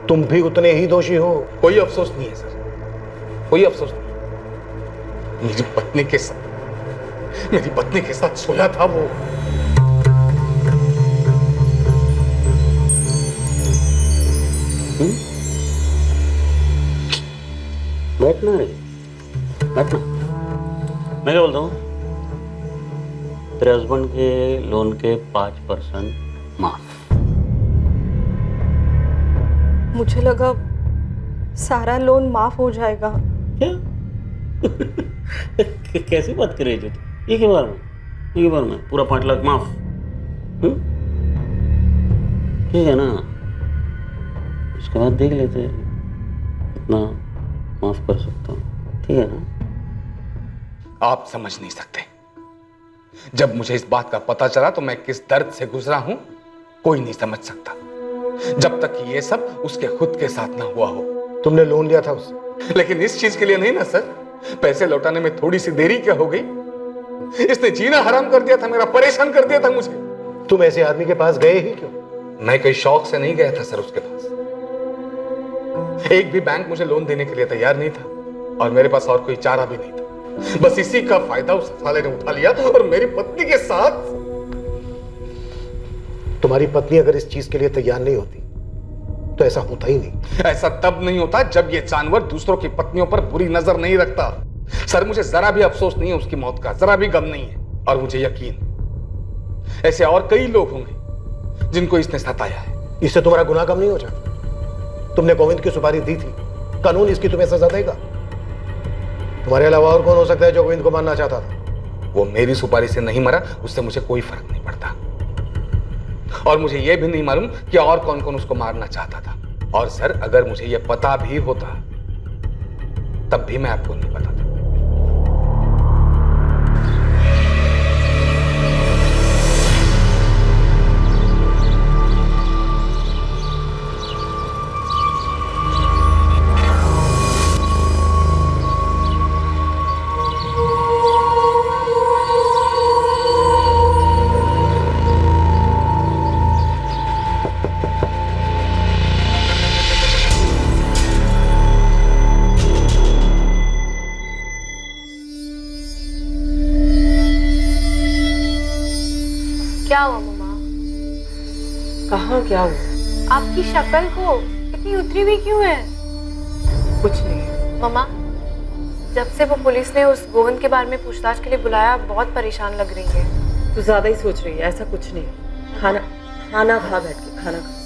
तुम भी उतने ही दोषी हो। कोई अफसोस नहीं है सर, कोई अफसोस नहीं। मेरी पत्नी के साथ सोया था वो। बैठना रे, बैठना। मैं क्या बोलता हूँ, तेरे हस्बैंड के लोन के 5% माफ। मुझे लगा सारा लोन माफ हो जाएगा। क्या? कैसी बात कर रही है तू? एक ही बार में पूरा 5 लाख माफ? ठीक है ना, उसके बाद देख लेते हैं कितना माफ कर सकता हूँ। ठीक है ना? आप समझ नहीं सकते, जब मुझे इस बात का पता चला तो मैं किस दर्द से गुजरा हूं कोई नहीं समझ सकता, जब तक कि ये सब उसके खुद के साथ ना हुआ हो। तुमने लोन लिया था उससे? लेकिन इस चीज के लिए नहीं ना सर। पैसे लौटाने में थोड़ी सी देरी क्या हो गई? इसने जीना हराम कर दिया था मेरा, परेशान कर दिया था मुझे। तुम ऐसे आदमी के पास गए ही क्यों? मैं कोई शौक से नहीं गया था सर उसके पास। एक भी बैंक मुझे लोन देने के लिए तैयार नहीं था और मेरे पास और कोई चारा भी नहीं था। बस इसी का फायदा उस साले ने उठा लिया और मेरी पत्नी के साथ। तुम्हारी पत्नी अगर इस चीज के लिए तैयार नहीं होती तो ऐसा होता ही नहीं। ऐसा तब नहीं होता जब ये जानवर दूसरों की पत्नियों पर बुरी नजर नहीं रखता। सर मुझे जरा भी अफसोस नहीं है उसकी मौत का, जरा भी गम नहीं है। और मुझे यकीन ऐसे और कई लोग होंगे जिनको इसने सताया है। इससे तुम्हारा गुनाह कम नहीं हो जाता। तुमने गोविंद की सुपारी दी थी, कानून इसकी तुम्हें सजा देगा। तुम्हारे अलावा और कौन हो सकता है जो गोविंद को मारना चाहता था? वो मेरी सुपारी से नहीं मरा, उससे मुझे कोई फर्क नहीं पड़ता। और मुझे यह भी नहीं मालूम कि और कौन कौन उसको मारना चाहता था। और सर अगर मुझे यह पता भी होता तब भी मैं आपको नहीं बताता। कहाँ क्या हुआ? आपकी शक्ल को इतनी उतरी हुई क्यों है? कुछ नहीं। मम्मा, जब से वो पुलिस ने उस गोविंद के बारे में पूछताछ के लिए बुलाया, बहुत परेशान लग रही है। तू ज्यादा ही सोच रही है, ऐसा कुछ नहीं। खाना खाना खा, बैठ के खाना खा।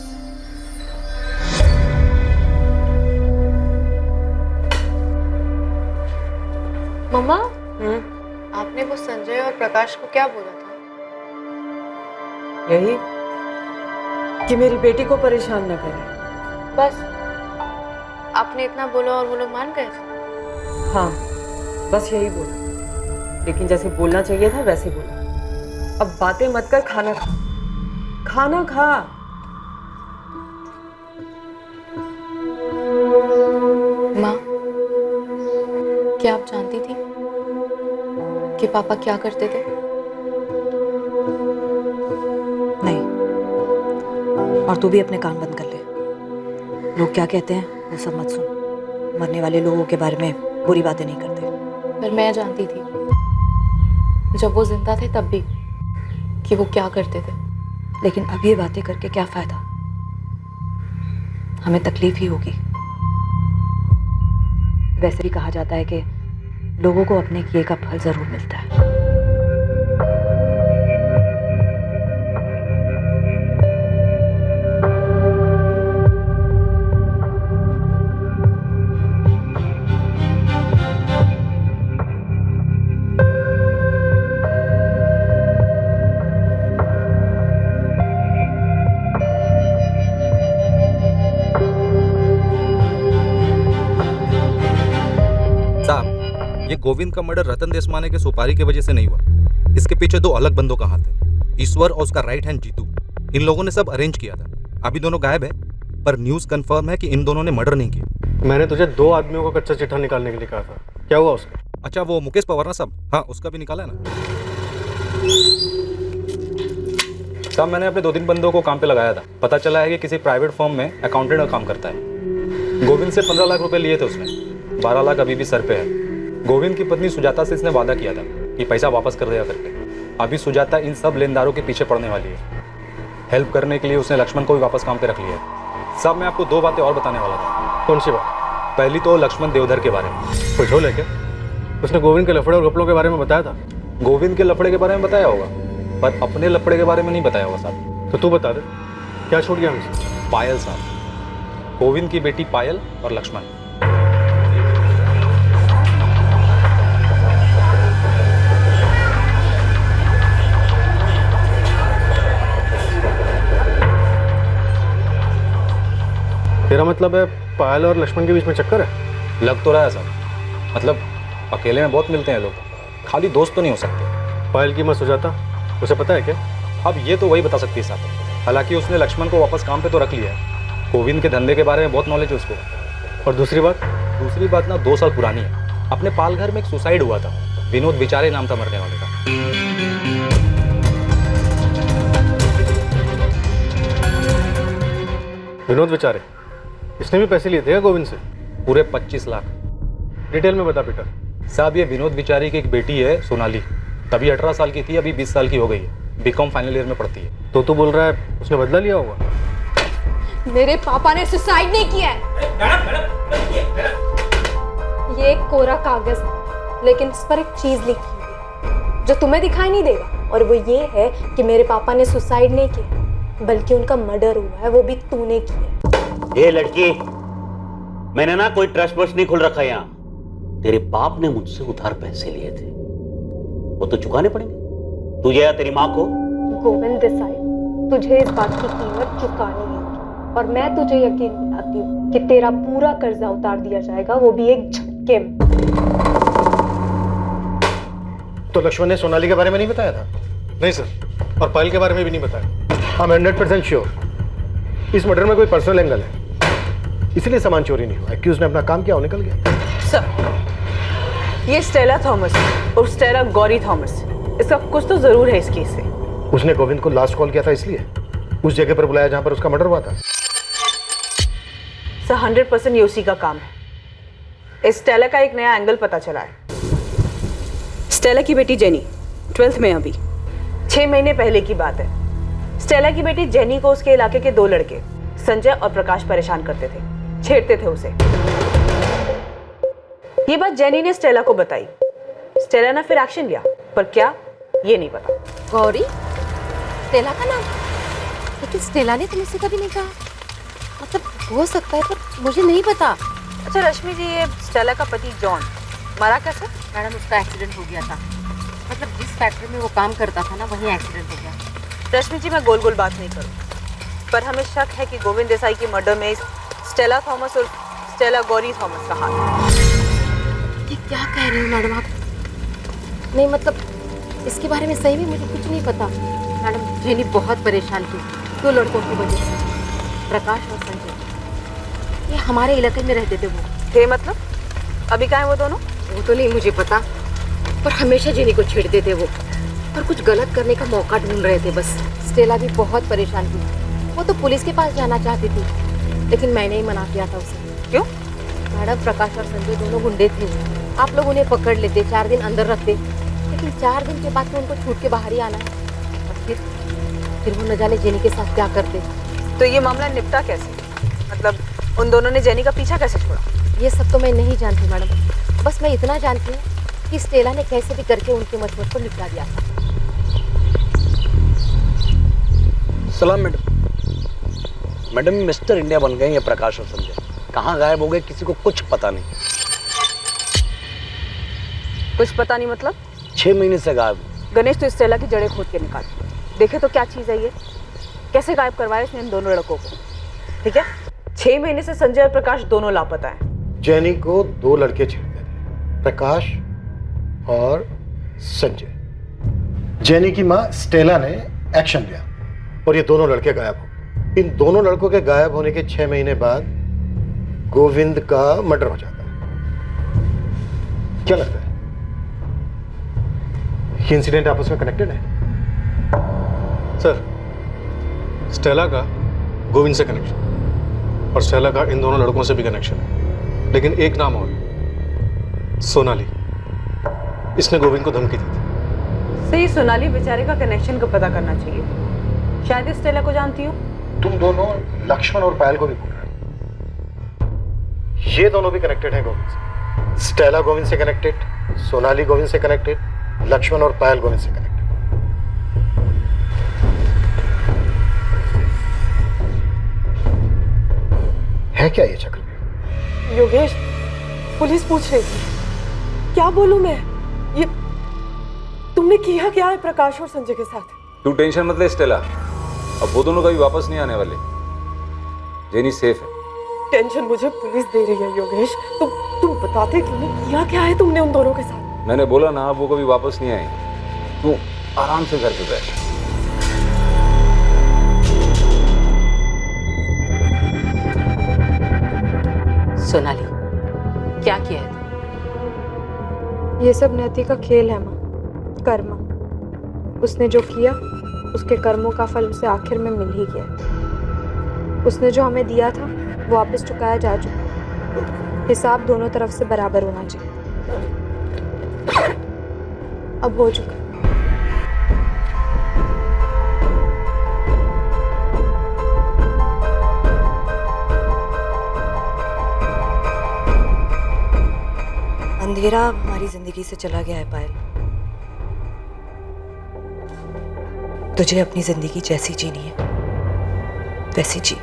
मम्मा, आपने वो संजय और प्रकाश को क्या बोला था? यही कि मेरी बेटी को परेशान न करे। बस आपने इतना बोला और वो लोग मान गए? हाँ, बस यही बोला, लेकिन जैसे बोलना चाहिए था वैसे बोला। अब बातें मत कर, खाना खा। खाना खा। माँ, क्या आप जानती थी कि पापा क्या करते थे? नहीं, और तू भी अपने कान बंद कर ले। लोग क्या कहते हैं वो सब मत सुन। मरने वाले लोगों के बारे में बुरी बातें नहीं करते। पर मैं जानती थी जब वो जिंदा थे तब भी कि वो क्या करते थे। लेकिन अब ये बातें करके क्या फायदा? हमें तकलीफ ही होगी। वैसे भी कहा जाता है कि लोगों को अपने किए का फल जरूर मिलता है। ये गोविंद का मर्डर रतन देशमाने के सुपारी की वजह से नहीं हुआ। इसके पीछे दो अलग बंदों का हाथ है, ईश्वर और उसका राइट हैंड जीतू। इन लोगों ने सब अरेंज किया था। अभी दोनों गायब है, पर न्यूज कंफर्म है कि इन दोनों ने मर्डर नहीं किया। मैंने तुझे 2 आदमियों का कच्चा चिट्ठा निकालने के लिए कहा था, क्या हुआ उसका? अच्छा, वो मुकेश पवार ना साहब? हाँ, उसका भी निकाला है ना साहब। मैंने अपने 2-3 बंदों को काम पे लगाया था। पता चला है कि किसी प्राइवेट फर्म में अकाउंटेंट का काम करता है। गोविंद से 15 लाख रुपए लिए थे उसने, 12 लाख अभी भी सर पे है। गोविंद की पत्नी सुजाता से इसने वादा किया था कि पैसा वापस कर देगा करके। अभी सुजाता इन सब लेनदारों के पीछे पड़ने वाली है। हेल्प करने के लिए उसने लक्ष्मण को भी वापस काम पे रख लिया है। साहब, मैं आपको 2 बातें और बताने वाला था। कौन सी बात? पहली तो लक्ष्मण देवधर के बारे में। कुछ हो लेके उसने गोविंद के लफड़े और गपलों के बारे में बताया था। गोविंद के लफड़े के बारे में बताया होगा, पर अपने लफड़े के बारे में नहीं बताया होगा साहब। तो तू बता दे, क्या छूट गया हमसे? पायल साहब, गोविंद की बेटी पायल और लक्ष्मण। तेरा मतलब है पायल और लक्ष्मण के बीच में चक्कर है? लग तो रहा है साहब। मतलब अकेले में बहुत मिलते हैं लोग, खाली दोस्त तो नहीं हो सकते। पायल की माँ सुजाता, उसे पता है क्या? अब ये तो वही बता सकती है साहब। हालांकि उसने लक्ष्मण को वापस काम पे तो रख लिया है। गोविंद के धंधे के बारे में बहुत नॉलेज है उसको। और दूसरी बात ना 2 साल पुरानी है। अपने पालघर में एक सुसाइड हुआ था, विनोद विचारे नाम था मरने वाले का। विनोद विचारे, इसने भी पैसे लिए थे क्या गोविंद से? पूरे 25 लाख। डिटेल में बता बेटा। साहब, ये विनोद विचारी की एक बेटी है सोनाली, तभी 18 साल की थी, अभी 20 साल की हो गई है। बीकॉम फाइनल ईयर में पढ़ती है। तो तू बोल रहा है उसने बदला लिया होगा? मेरे पापा ने सुसाइड नहीं किया है। ये एक कोरा कागज है, लेकिन इस पर एक चीज लिखी है जो तुम्हें दिखाई नहीं देगा, और वो ये है कि मेरे पापा ने सुसाइड नहीं किया, बल्कि उनका मर्डर हुआ है, वो भी तूने किया। ये लड़की, मैंने ना कोई ट्रस्ट वस्ट नहीं खुल रखा यहाँ। तेरे बाप ने मुझसे उधार पैसे लिए थे, वो तो चुकाने पड़ेंगे तुझे या तेरी माँ को। गोविंद देसाई, तुझे इस बात की कीमत चुकानी होगी, और मैं तुझे यकीन दिलाती हूँ कि तेरा पूरा कर्जा उतार दिया जाएगा, वो भी एक झटके में। तो लक्ष्मण ने सोनाली के बारे में नहीं बताया था? नहीं सर, और पायल के बारे में भी नहीं बताया। आई एम 100% श्योर इस मर्डर में कोई पर्सनल एंगल है, इसलिए सामान चोरी नहीं हुआ। एक्यूज ने अपना काम किया और निकल गया। सर, ये स्टेला थॉमस और स्टेला गौरी थॉमस, इसका कुछ तो जरूर है इस केस से। उसने गोविंद को लास्ट कॉल किया था, इसलिए उस जगह पर बुलाया जहां पर उसका मर्डर हुआ था। सर, 100% ये उसी का काम है। इस स्टेला का एक नया एंगल पता चला है। स्टेला की बेटी जेनी 12th में, अभी 6 महीने पहले की बात है। स्टेला की बेटी जेनी को उसके इलाके के 2 लड़के संजय और प्रकाश परेशान करते थे, छेड़ते थे उसे। ये बात जेनी ने स्टेला को बताई। स्टेला ने फिर एक्शन लिया, पर क्या ये नहीं पता। गौरी, स्टेला का नाम? लेकिन स्टेला ने तो मुझसे कभी नहीं कहा। मतलब हो सकता है पर मुझे नहीं पता। अच्छा रश्मि जी, ये स्टेला का पति जॉन मरा कैसे? मैडम उसका एक्सीडेंट हो गया था। मतलब जिस फैक्ट्री में वो काम करता था ना, वहीं एक्सीडेंट हो गया। रश्मि जी, मैं गोल गोल बात नहीं करूँ, पर हमें शक है कि गोविंद देसाई की मर्डर में स्टेला थॉमस और स्टेला गौरी थॉमस का हाथ है। ये क्या कह रही हो मैडम आप? नहीं मतलब इसके बारे में सही में मुझे कुछ नहीं पता। मैडम जेनी बहुत परेशान थी 2 लड़कों की वजह से, प्रकाश और संजय। ये हमारे इलाके में रहते थे। वो थे मतलब? अभी कहाँ है वो दोनों? वो तो नहीं मुझे पता, पर हमेशा जेनी को छेड़ते थे वो, और कुछ गलत करने का मौका ढूंढ रहे थे बस। स्टेला भी बहुत परेशान थी। वो तो पुलिस के पास जाना चाहती थी, लेकिन मैंने ही मना किया था उसे। क्यों? मैडम प्रकाश और संजय दोनों गुंडे थे। आप लोग उन्हें पकड़ लेते, 4 दिन अंदर रखते, लेकिन 4 दिन के बाद तो उनको छूट के बाहर ही आना है। और फिर वो न जाने जेनी के साथ क्या करते। तो ये मामला निपटा कैसे? मतलब उन दोनों ने जेनी का पीछा कैसे छोड़ा? ये सब तो मैं नहीं जानती मैडम, बस मैं इतना जानती हूँ कि स्टेला ने कैसे भी करके उनके मजबूत को निपटा दिया था। सलाम मैडम। मैडम मिस्टर इंडिया बन गए ये प्रकाश और संजय। कहाँ गायब हो गए किसी को कुछ पता नहीं। कुछ पता नहीं मतलब? 6 महीने से गायब। गणेश तो स्टेला की जड़ें खोद के निकाल देखे तो क्या चीज़ है ये? कैसे गायब करवाया इसने इन दोनों लड़कों को? ठीक है, 6 महीने से संजय और प्रकाश दोनों लापता हैं। जेनी को 2 लड़के छेड़ते थे, प्रकाश और संजय। जेनी की माँ स्टेला ने एक्शन लिया और ये दोनों लड़के गायब हो गए। इन दोनों लड़कों के गायब होने के 6 महीने बाद गोविंद का मर्डर हो जाता है। क्या लगता है ये इंसिडेंट आपस में कनेक्टेड है? सर, स्टेला का गोविंद से कनेक्शन और स्टेला का इन दोनों लड़कों से भी कनेक्शन है, लेकिन एक नाम और, सोनाली। इसने गोविंद को धमकी दी थी। सही, सोनाली बेचारे का कनेक्शन का पता करना चाहिए। शायद इस स्टेला को जानती हो। तुम दोनों लक्ष्मण और पायल को भी बोल रहे हो। ये दोनों भी कनेक्टेड हैं गोविंद से। स्टेला गोविंद से कनेक्टेड, सोनाली गोविंद से कनेक्टेड, लक्ष्मण और पायल गोविंद से कनेक्टेड। है क्या ये चक्र? योगेश, पुलिस पूछ रही थी। क्या बोलूं मैं? ये तुमने किया क्या है प्रकाश और संजय के साथ? तू टेंशन मत ले स्टेला, अब वो दोनों कभी वापस नहीं आने वाले। जेनी सेफ है। टेंशन मुझे पुलिस दे रही है योगेश। तुम बताते क्यों नहीं? किया क्या है तुमने उन दोनों के साथ? मैंने बोला ना, वो कभी वापस नहीं आएंगे। तू आराम से घर पे बैठ। सोनाली, क्या किया है? ये सब नियति का खेल है माँ, कर्म। उसने जो किया उसके कर्मों का फल उसे आखिर में मिल ही गया। उसने जो हमें दिया था वो वापस चुकाया जा चुका। हिसाब दोनों तरफ से बराबर होना चाहिए। अब हो चुका। अंधेरा हमारी जिंदगी से चला गया है पायल। तुझे अपनी जिंदगी जैसी जीनी है वैसी जी।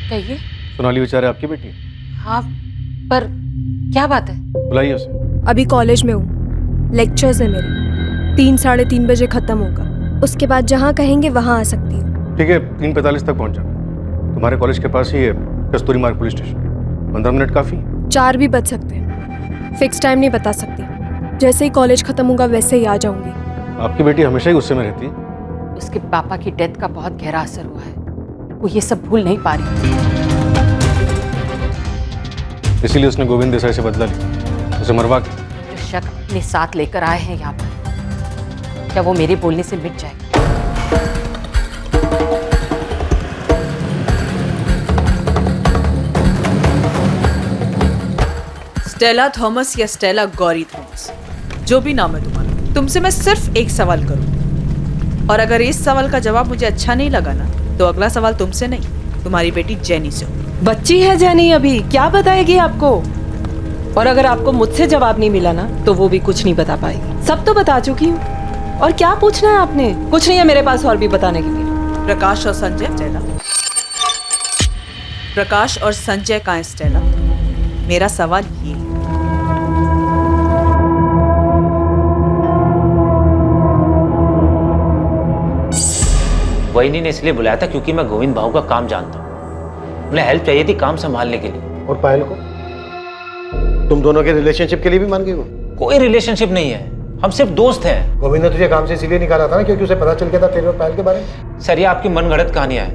कहिए। सोनाली बेचारे आपकी बेटी? हाँ, पर क्या बात है? बुलाइए उसे। अभी कॉलेज में हूँ, लेक्चर्स है मेरे। 3 साढ़े 3 बजे खत्म होगा। उसके बाद जहाँ कहेंगे वहाँ आ सकती हूँ। ठीक है, 3:45 तक पहुँच जाना। तुम्हारे कॉलेज के पास ही है कस्तूरी मार्ग पुलिस स्टेशन। 15 मिनट काफी? 4 भी बच सकते हैं। फिक्स टाइम नहीं बता सकती। जैसे ही कॉलेज खत्म होगा वैसे ही आ जाऊंगी। आपकी बेटी हमेशा ही गुस्से में रहती है। उसके पापा की डेथ का बहुत गहरा असर हुआ है, वो ये सब भूल नहीं पा रही। इसीलिए उसने गोविंद देसाई से बदला लिया, उसे मरवा के। जो शक अपने साथ लेकर आए हैं यहाँ पर, क्या वो मेरे बोलने से मिट जाएगा? स्टेला थॉमस या स्टेला गौरी थॉमस, जो भी नाम है तुम्हारा, तुमसे मैं सिर्फ एक सवाल करूं, और अगर इस सवाल का जवाब मुझे अच्छा नहीं लगा ना, तो अगला सवाल तुमसे नहीं, तुम्हारी बेटी जेनी से हो। बच्ची है जेनी, अभी क्या बताएगी आपको? और अगर आपको मुझसे जवाब नहीं मिला ना, तो वो भी कुछ नहीं बता पाएगी। सब तो बता चुकी हूँ। और क्या पूछना है आपने? कुछ नहीं है मेरे पास और भी बताने के लिए। प्रकाश और संजय स्टेला, प्रकाश और संजय कहाँ है स्टेला? मेरा सवाल ये है। वहीनी ने इसलिए बुलाया था क्योंकि मैं गोविंद भाऊ का काम जानता हूँ। उन्हें हेल्प चाहिए थी काम संभालने के लिए। और पायल को तुम दोनों के रिलेशनशिप के लिए भी मान गई? वो कोई रिलेशनशिप नहीं है, हम सिर्फ दोस्त हैं। गोविंद ने तुझे काम से इसीलिए निकाला था ना क्योंकि उसे पता चल गया था तेरे और पायल के बारे में? सर ये आपकी मनगढ़ंत कहानियां है,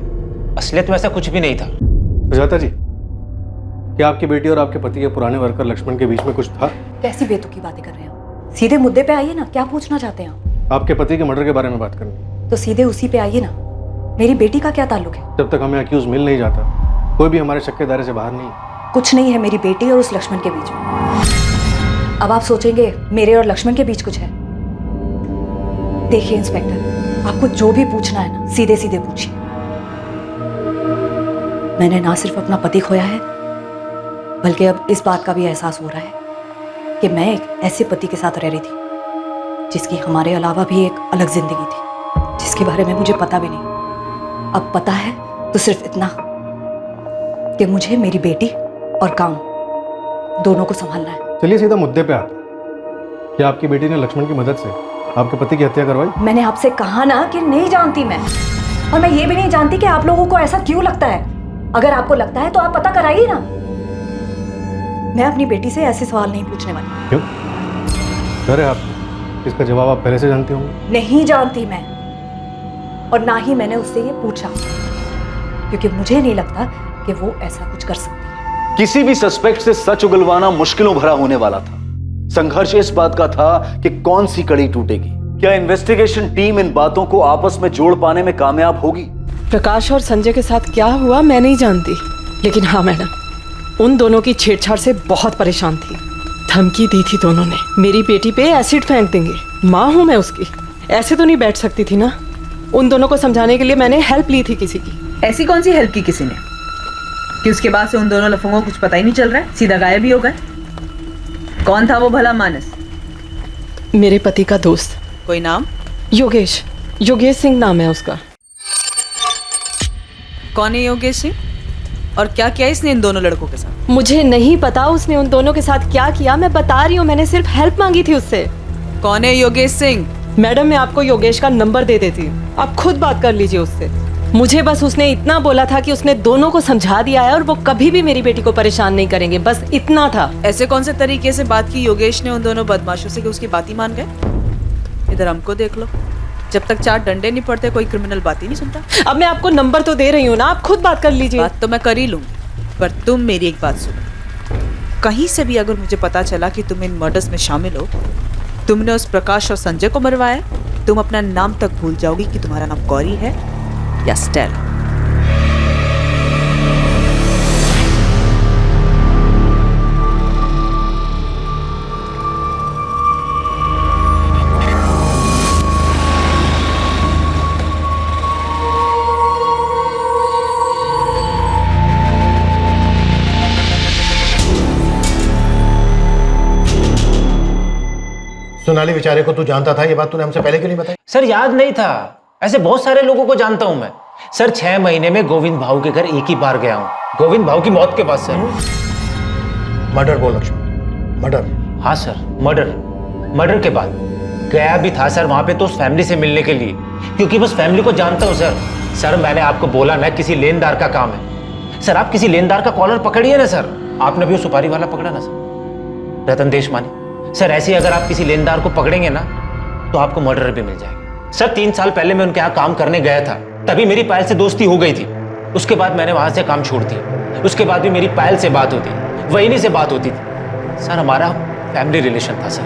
असलियत में ऐसा कुछ भी नहीं था। सुजाता जी, क्या आपकी बेटी और आपके पति के पुराने वर्कर लक्ष्मण के बीच में कुछ था? कैसी बेतुकी बातें कर रहे हैं? सीधे मुद्दे पे आइए ना, क्या पूछना चाहते हैं आप? आपके पति के मर्डर के बारे में बात करनी। तो सीधे उसी पे आइए ना। मेरी बेटी का क्या ताल्लुक है? जब तक हमें अक्यूज मिल नहीं जाता, कोई भी हमारे शक के दायरे से बाहर नहीं। कुछ नहीं है मेरी बेटी और उस लक्ष्मण के बीच में। अब आप सोचेंगे मेरे और लक्ष्मण के बीच कुछ है। देखिए इंस्पेक्टर, आपको जो भी पूछना है ना, सीधे सीधे पूछिए। मैंने ना सिर्फ अपना पति खोया है, बल्कि अब इस बात का भी एहसास हो रहा है कि मैं एक ऐसे पति के साथ रह रही थी जिसकी हमारे अलावा भी एक अलग जिंदगी थी, जिसके बारे में मुझे पता भी नहीं। अब पता है तो सिर्फ इतना कि मुझे मेरी बेटी और काम दोनों को संभालना है। चलिए सीधा मुद्दे पे आते हैं। क्या आपकी बेटी ने लक्ष्मण की मदद से आपके पति की हत्या करवाई? मैंने आपसे कहा ना कि नहीं जानती मैं, और मैं ये भी नहीं जानती कि आप लोगों को ऐसा क्यों लगता है। अगर आपको लगता है तो आप पता कराइए ना। मैं अपनी बेटी से ऐसे सवाल नहीं पूछने वाली। क्यों? डर है आप? इसका जवाब आप पहले से जानती होंगी। नहीं जानती मैं, और ना ही मैंने उससे ये पूछा, क्योंकि मुझे नहीं लगता कि वो ऐसा कुछ कर सकती है। किसी भी सस्पेक्ट से सच उगलवाना मुश्किलों भरा होने वाला था। संघर्ष इस बात का था कि कौन सी कड़ी टूटेगी। क्या इन्वेस्टिगेशन टीम इन बातों को आपस में जोड़ पाने में कामयाब होगी? प्रकाश और संजय के साथ क्या हुआ मैं नहीं जानती, लेकिन हाँ मैडम, उन दोनों की छेड़छाड़ से बहुत परेशान थी। धमकी दी थी दोनों ने, मेरी बेटी पे एसिड फेंक देंगे। माँ हूँ मैं उसकी, ऐसे तो नहीं बैठ सकती थी ना। उन दोनों को समझाने के लिए मैंने हेल्प ली थी किसी की। ऐसी कौन सी हेल्प की किसी ने कि उसके बाद से उन दोनों लफंगों को कुछ पता ही नहीं चल रहा है, सीधा गायब ही हो गए? कौन था वो भला मानस? मेरे पति का दोस्त। कोई नाम? योगेश, योगेश सिंह नाम है उसका। कौन है योगेश सिंह, और क्या किया इसने इन दोनों लड़कों के साथ? मुझे नहीं पता उसने उन दोनों के साथ क्या किया, मैं बता रही हूँ, मैंने सिर्फ हेल्प मांगी थी उससे। कौन है योगेश सिंह? मैडम मैं आपको योगेश का नंबर दे देती हूँ, आप खुद बात कर लीजिए उससे। मुझे बस उसने इतना बोला था कि उसने दोनों को समझा दिया है और वो कभी भी मेरी बेटी को परेशान नहीं करेंगे, बस इतना था। ऐसे कौन से तरीके से बात की योगेश ने उन दोनों बदमाशों से कि उसकी बात ही मान गए? इधर हमको देख लो, जब तक 4 डंडे नहीं पड़ते कोई क्रिमिनल बात ही नहीं सुनता। अब मैं आपको नंबर तो दे रही हूँ ना, आप खुद बात कर लीजिए। बात तो मैं कर ही लूंगी, पर तुम मेरी एक बात सुनो। कहीं से भी अगर मुझे पता चला कि तुम इन मर्डर्स में शामिल हो, तुमने उस प्रकाश और संजय को मरवाया, तुम अपना नाम तक भूल जाओगी कि तुम्हारा नाम गौरी है या स्टेला। सोनाली बेचारे को तू जानता था, ये बात तूने हमसे पहले क्यों नहीं बताई? सर याद नहीं था, ऐसे बहुत सारे लोगों को जानता हूं मैं। सर 6 महीने में गोविंद भाऊ के घर एक ही बार गया हूं, गोविंद भाऊ की मौत के बाद। सर मर्डर बोल लक्ष्मण, मर्डर? हाँ सर, मर्डर के बाद गया भी था सर वहां पे, तो उस फैमिली से मिलने के लिए, क्योंकि बस फैमिली को जानता हूं सर। सर मैंने आपको बोला ना, किसी लेनदार का काम है। सर आप किसी लेनदार का कॉलर पकड़िए ना सर। आपने भी वो सुपारी वाला पकड़ा ना सर, रतन देशमानी। सर ऐसे ही अगर आप किसी लेनदार को पकड़ेंगे ना तो आपको मर्डर भी मिल जाएगा। सर 3 साल पहले मैं उनके यहाँ काम करने गया था, तभी मेरी पायल से दोस्ती हो गई थी। उसके बाद मैंने वहां से काम छोड़ दिया। उसके बाद भी मेरी पायल से बात होती, वहीनी से बात होती थी। सर हमारा फैमिली रिलेशन था सर।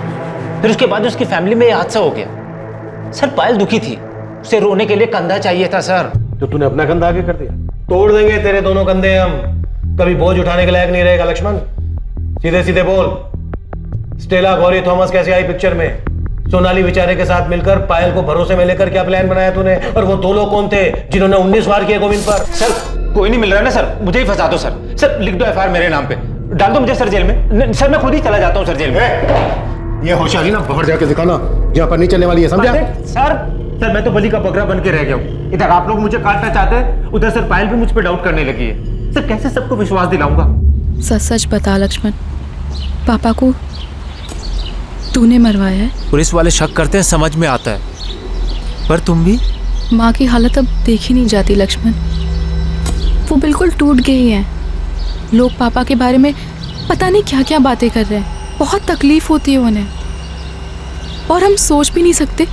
फिर उसके बाद उसकी फैमिली में ये हादसा हो गया। सर पायल दुखी थी, उसे रोने के लिए कंधा चाहिए था सर। तो तूने अपना कंधा आगे कर दिया। तोड़ देंगे तेरे दोनों कंधे हम, कभी बोझ उठाने के लायक नहीं रहेगा लक्ष्मण। सीधे सीधे बोल, स्टेला गौरी थॉमस कैसे आई पिक्चर में? सोनाली बेचारे के साथ मिलकर पायल को भरोसे में लेकर क्या प्लान बनाया तूने? और वो 2 लोग कौन थे जिन्होंने 19 वार किए गोविंद पर? सर कोई नहीं मिल रहा है ना सर, मुझे ही फंसा दो सर। सर लिख दो एफआईआर मेरे नाम पे, डाल दो मुझे सर जेल में। सर मैं खुद ही चला जाता हूँ सर जेल में। ये होशियारी ना बाहर जाके दिखाना, जहाँ पर नहीं चलने वाली है, समझा? सर मैं तो बलि का बकरा बन के रह गया हूँ। इधर आप लोग मुझे काटना चाहते हैं, उधर सर पायल भी मुझ पर डाउट करने लगी है। सर कैसे सबको विश्वास दिलाऊंगा? सच सच बता लक्ष्मण, पापा को तूने मरवाया है? पुलिस वाले शक करते हैं, समझ में आता है, पर तुम भी? माँ की हालत अब देखी नहीं जाती लक्ष्मण, वो बिल्कुल टूट गई हैं। लोग पापा के बारे में पता नहीं क्या क्या बातें कर रहे हैं, बहुत तकलीफ होती है उन्हें, और हम सोच भी नहीं सकते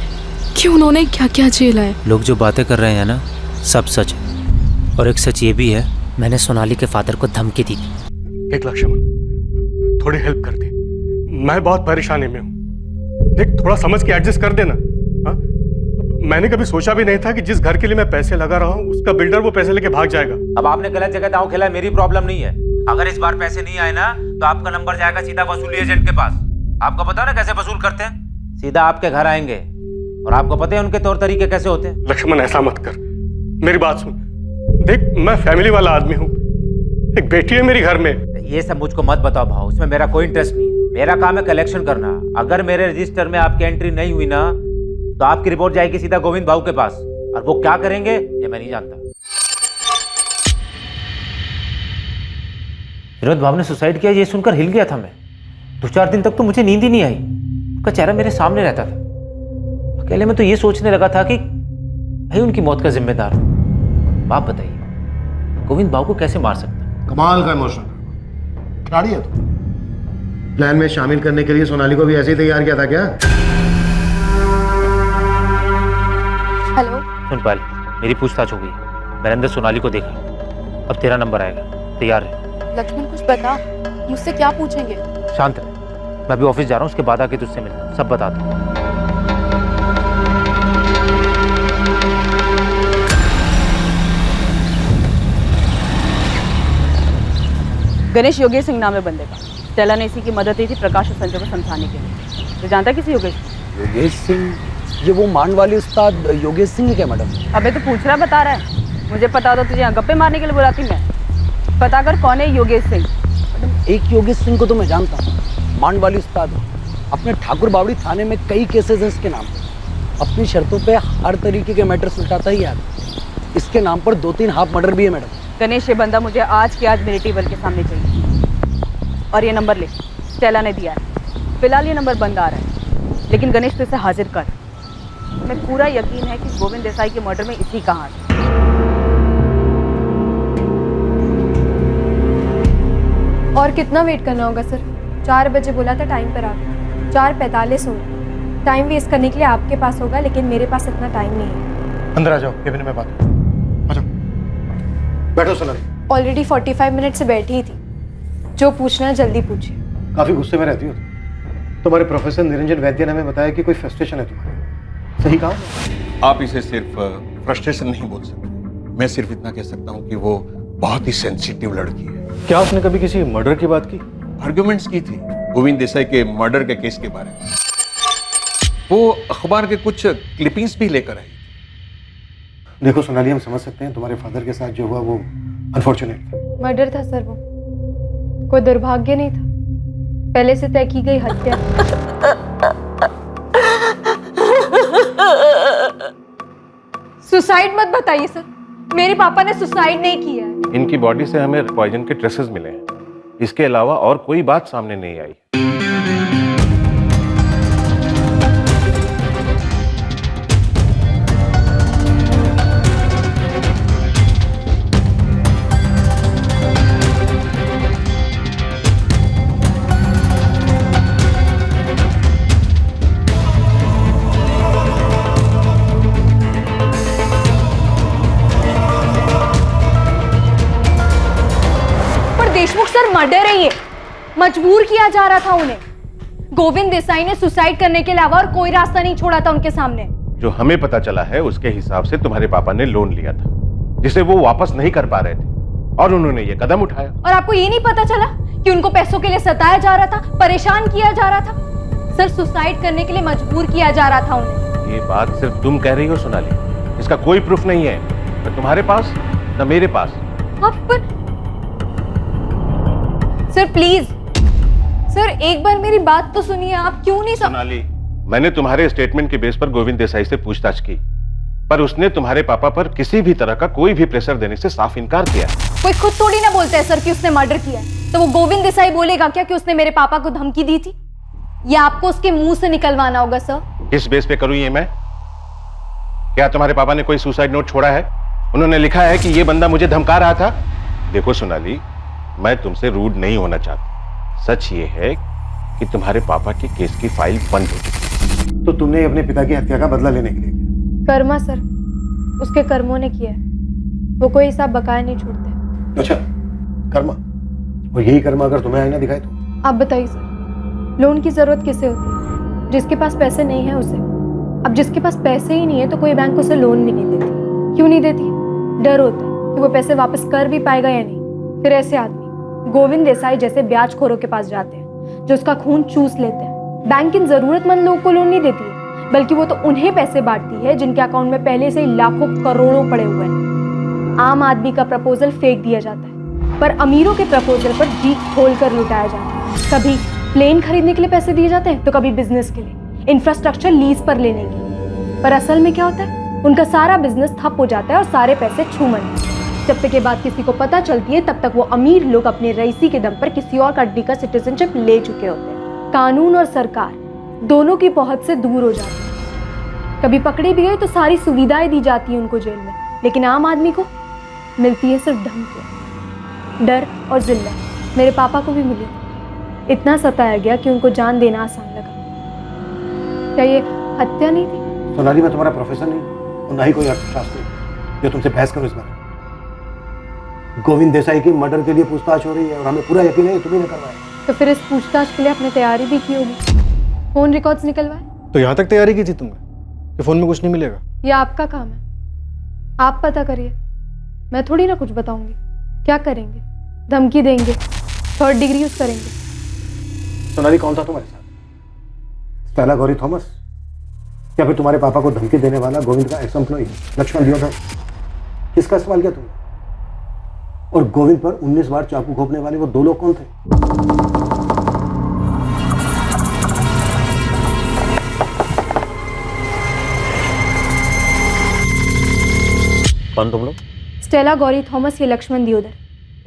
कि उन्होंने क्या क्या झेला है। लोग जो बातें कर रहे हैं ना, सब सच है। और एक सच ये भी है, मैंने सोनाली के फादर को धमकी दी थी। देख लक्ष्मण, थोड़ी हेल्प कर दे, मैं बहुत परेशानी में हूँ। देख थोड़ा समझ के एडजस्ट कर देना। हाँ? मैंने कभी सोचा भी नहीं था कि जिस घर के लिए मैं पैसे लगा रहा हूँ उसका बिल्डर वो पैसे लेके भाग जाएगा। अब आपने गलत जगह दांव खेला है, मेरी प्रॉब्लम नहीं है। अगर इस बार पैसे नहीं आए ना तो आपका नंबर जाएगा सीधा वसूली एजेंट के पास। आपको पता है ना कैसे वसूल करते हैं? सीधा आपके घर आएंगे, और आपको पता है उनके तौर तरीके कैसे होते हैं। लक्ष्मण ऐसा मत कर, मेरी बात सुन। देख मैं फैमिली वाला आदमी हूँ, एक बेटी है मेरी घर में। ये सब मुझको मत बताओ भाव, इसमें मेरा कोई इंटरेस्ट नहीं है। मेरा काम है कलेक्शन करना। अगर मेरे रजिस्टर में आपकी एंट्री नहीं हुई ना तो आपकी रिपोर्ट जाएगी सीधा गोविंद भाऊ के पास, और वो क्या करेंगे ये मैं नहीं जानता। विनोद भाव ने सुसाइड किया ये सुनकर हिल गया था मैं। 2-4 दिन तक तो मुझे नींद ही नहीं आई। उसका चेहरा मेरे सामने रहता था। अकेले में तो ये सोचने लगा था कि भाई उनकी मौत का जिम्मेदार हूं। आप बताइए गोविंद भाव को कैसे मार सकता? कमाल का इमोशन खिलाड़ी है तू। प्लान में शामिल करने के लिए सोनाली को भी ऐसे ही तैयार किया था क्या? हेलो सुन पाल, मेरी पूछताछ हो गई, मैंने अंदर सोनाली को देखा। अब तेरा नंबर आएगा, तैयार है? लक्ष्मण कुछ बता, मुझसे क्या पूछेंगे? शांत रह, मैं अभी ऑफिस जा रहा हूँ, उसके बाद आके तुझसे मिलता हूँ, सब बता दूँ। गणेश योगेश सिंह नाम है बंदे का। स्टेला ने इसी की मदद ली थी प्रकाश और संजय को समझाने के लिए। तो जानता किसी योगेश? योगेश सिंह? ये वो मांड वाले उस्ताद योगेश सिंह ही क्या मैडम? अबे तो पूछ रहा बता रहा है। मुझे पता होता तुझे यहाँ गप्पे मारने के लिए बुलाती मैं। पता कर कौन है योगेश सिंह। मैडम एक योगेश सिंह को तो मैं जानता हूँ, मांड वाली उस्ताद। अपने ठाकुर बावड़ी थाने में कई केसेस हैं इसके नाम पे। अपनी शर्तों पे हर तरीके के मैटर सुलटाता ही यार। इसके नाम पर 2-3 हाफ मर्डर भी है मैडम। गणेश ये बंदा मुझे आज के आज मेरे टेबल के सामने चाहिए। और ये नंबर ले, स्टेला ने दिया है। फिलहाल ये नंबर बंद आ रहा है, लेकिन गणेश तो इसे हाजिर कर। मैं पूरा यकीन है कि गोविंद देसाई के मर्डर में इसी का हाथ है। और कितना वेट करना होगा सर? 4 बजे बोला था टाइम पर आप, 4:45 हो गए। टाइम वेस्ट करने के लिए आपके पास होगा, लेकिन मेरे पास इतना टाइम नहीं है। अंदर आ जाओ, केबिन में बात। आ जाओ, बैठो सोनाली। ऑलरेडी 45 मिनट से बैठी ही थी। जो पूछना है जल्दी पूछिए। काफी गुस्से में रहती हो तुम्हारे प्रोफेसर निरंजन वैद्य ने हमें बताया कि कोई फ्रस्ट्रेशन है तुम्हारे, सही कहा? आप इसे सिर्फ फ्रस्ट्रेशन नहीं बोल सकते। मैं सिर्फ इतना कह सकता हूँ कि वो बहुत ही सेंसिटिव लड़की है। क्या उसने कभी किसी मर्डर की बात की? आर्ग्यूमेंट्स की थी गोविंद देसाई के मर्डर के केस के बारे में। वो अखबार के कुछ क्लिपिंग्स भी लेकर आई। देखो सोनाली, हम समझ सकते हैं तुम्हारे फादर के साथ जो हुआ वो अनफॉर्चुनेट। मर्डर था सर, वो कोई दुर्भाग्य नहीं था, पहले से तय की गई हत्या। सुसाइड मत बताइए सर, मेरे पापा ने सुसाइड नहीं किया है। इनकी बॉडी से हमें पॉइजन के ट्रेसेस मिले हैं, इसके अलावा और कोई बात सामने नहीं आई। मजबूर किया जा रहा था उन्हें। गोविंद देसाई ने सुसाइड करने के अलावा और कोई रास्ता नहीं छोड़ा था उनके सामने। जो हमें पता चला है उसके हिसाब से तुम्हारे पापा ने लोन लिया था जिसे वो वापस नहीं कर पा रहे थे और उन्होंने ये कदम उठाया। और आपको ये नहीं पता चला कि उनको पैसों के लिए सताया जा रहा था, परेशान किया जा रहा था, सर सुसाइड करने के लिए मजबूर किया जा रहा था उन्हें। ये बात सिर्फ तुम कह रही हो सोनाली, इसका कोई प्रूफ नहीं है, न तुम्हारे पास न मेरे पास। पर सर प्लीज, सर एक बार मेरी बात तो सुनिए। आप क्यों नहीं सोनाली, मैंने तुम्हारे स्टेटमेंट के बेस पर गोविंद देसाई से पूछताछ की, पर उसने तुम्हारे पापा पर किसी भी तरह का कोई भी प्रेशर देने से साफ इनकार किया। कोई खुद थोड़ी ना बोलता है सर कि उसने मर्डर किया है, तो वो गोविंद देसाई बोलेगा क्या कि उसने मेरे पापा को धमकी दी थी? या आपको उसके मुंह से निकलवाना होगा सर? किस बेस पे करूं ये मैं? क्या तुम्हारे पापा ने कोई सुसाइड नोट छोड़ा है? उन्होंने लिखा है कि ये बंदा मुझे धमका रहा था? देखो सोनाली, मैं तुमसे रूड नहीं होना चाहता, सच ये है कि तुम्हारे पापा के केस की फाइल बंद हो चुकी। तो तुमने अपने पिता की हत्या का बदला लेने के लिए किया? कर्मा सर, उसके कर्मों ने किया है, वो कोई हिसाब बकाया नहीं छोड़ते। अच्छा, कर्मा। और यही कर्मा अगर तुम्हें आईना दिखाए तो? आप बताइए सर, लोन की जरूरत किसे होती है? जिसके पास पैसे नहीं है उसे। अब जिसके पास पैसे ही नहीं है तो कोई बैंक उसे लोन भी नहीं देती। क्यों नहीं देती? डर होता है कि वो पैसे वापस कर भी पाएगा या नहीं। फिर ऐसे आदमी गोविंद देसाई जैसे ब्याजखोरों के पास जाते हैं जो उसका खून चूस लेते हैं। बैंक इन जरूरतमंद लोगों को लोन नहीं देती है, बल्कि वो तो उन्हें पैसे बांटती है जिनके अकाउंट में पहले से ही लाखों करोड़ों पड़े हुए हैं। आम आदमी का प्रपोजल फेंक दिया जाता है, पर अमीरों के प्रपोजल पर जी खोल कर लुटाया जाता है। कभी प्लेन खरीदने के लिए पैसे दिए जाते हैं तो कभी बिजनेस के लिए, इंफ्रास्ट्रक्चर लीज पर लेने के लिए। पर असल में क्या होता है? उनका सारा बिजनेस ठप हो जाता है और सारे पैसे छूमन। जब तक ये बात किसी को पता चलती है तब तक वो अमीर लोग अपने रईसी के दम पर किसी और कंट्री का सिटीजनशिप ले चुके होते हैं। कानून और सरकार दोनों की पहुंच से दूर हो जाती है। कभी पकड़े भी गए तो सारी सुविधाएं दी जाती हैं उनको जेल में, लेकिन आम आदमी को मिलती है सिर्फ धमकी, डर और जिल्लत। मेरे पापा को भी मिली, इतना सताया गया कि उनको जान देना आसान लगा। क्या ये हत्या नहीं थी? सोनाली, मैं तुम्हारा प्रोफेसर नहीं और ना ही कोई अर्थशास्त्री जो तुमसे बहस करो इस बारे में। गोविंद देसाई की मर्डर के लिए पूछताछ हो रही है और हमें पूरा यकीन है तुम्ही ने करवाया। तो फिर इस पूछताछ के लिए आपने तैयारी भी की होगी, फोन रिकॉर्ड्स निकलवाए? तो यहाँ तक तैयारी की थी तुमने कि फोन में कुछ नहीं मिलेगा? ये आपका काम है, आप पता करिए। मैं थोड़ी ना कुछ बताऊंगी। क्या करेंगे? धमकी देंगे, थर्ड डिग्री यूज करेंगे। सोनाली, कौन था तुम्हारे साथ? स्टेला गौरी थॉमस या फिर तुम्हारे पापा को धमकी देने वाला गोविंद का एक्स एम्प्लॉई लक्ष्मण दियोदर? किसका सवाल किया तुमने? और गोविंद पर 19 बार चाकू घोंपने वाले वो दो लोग कौन थे? कौन तुम लोग? स्टेला गौरी थॉमस या लक्ष्मण दियोदर,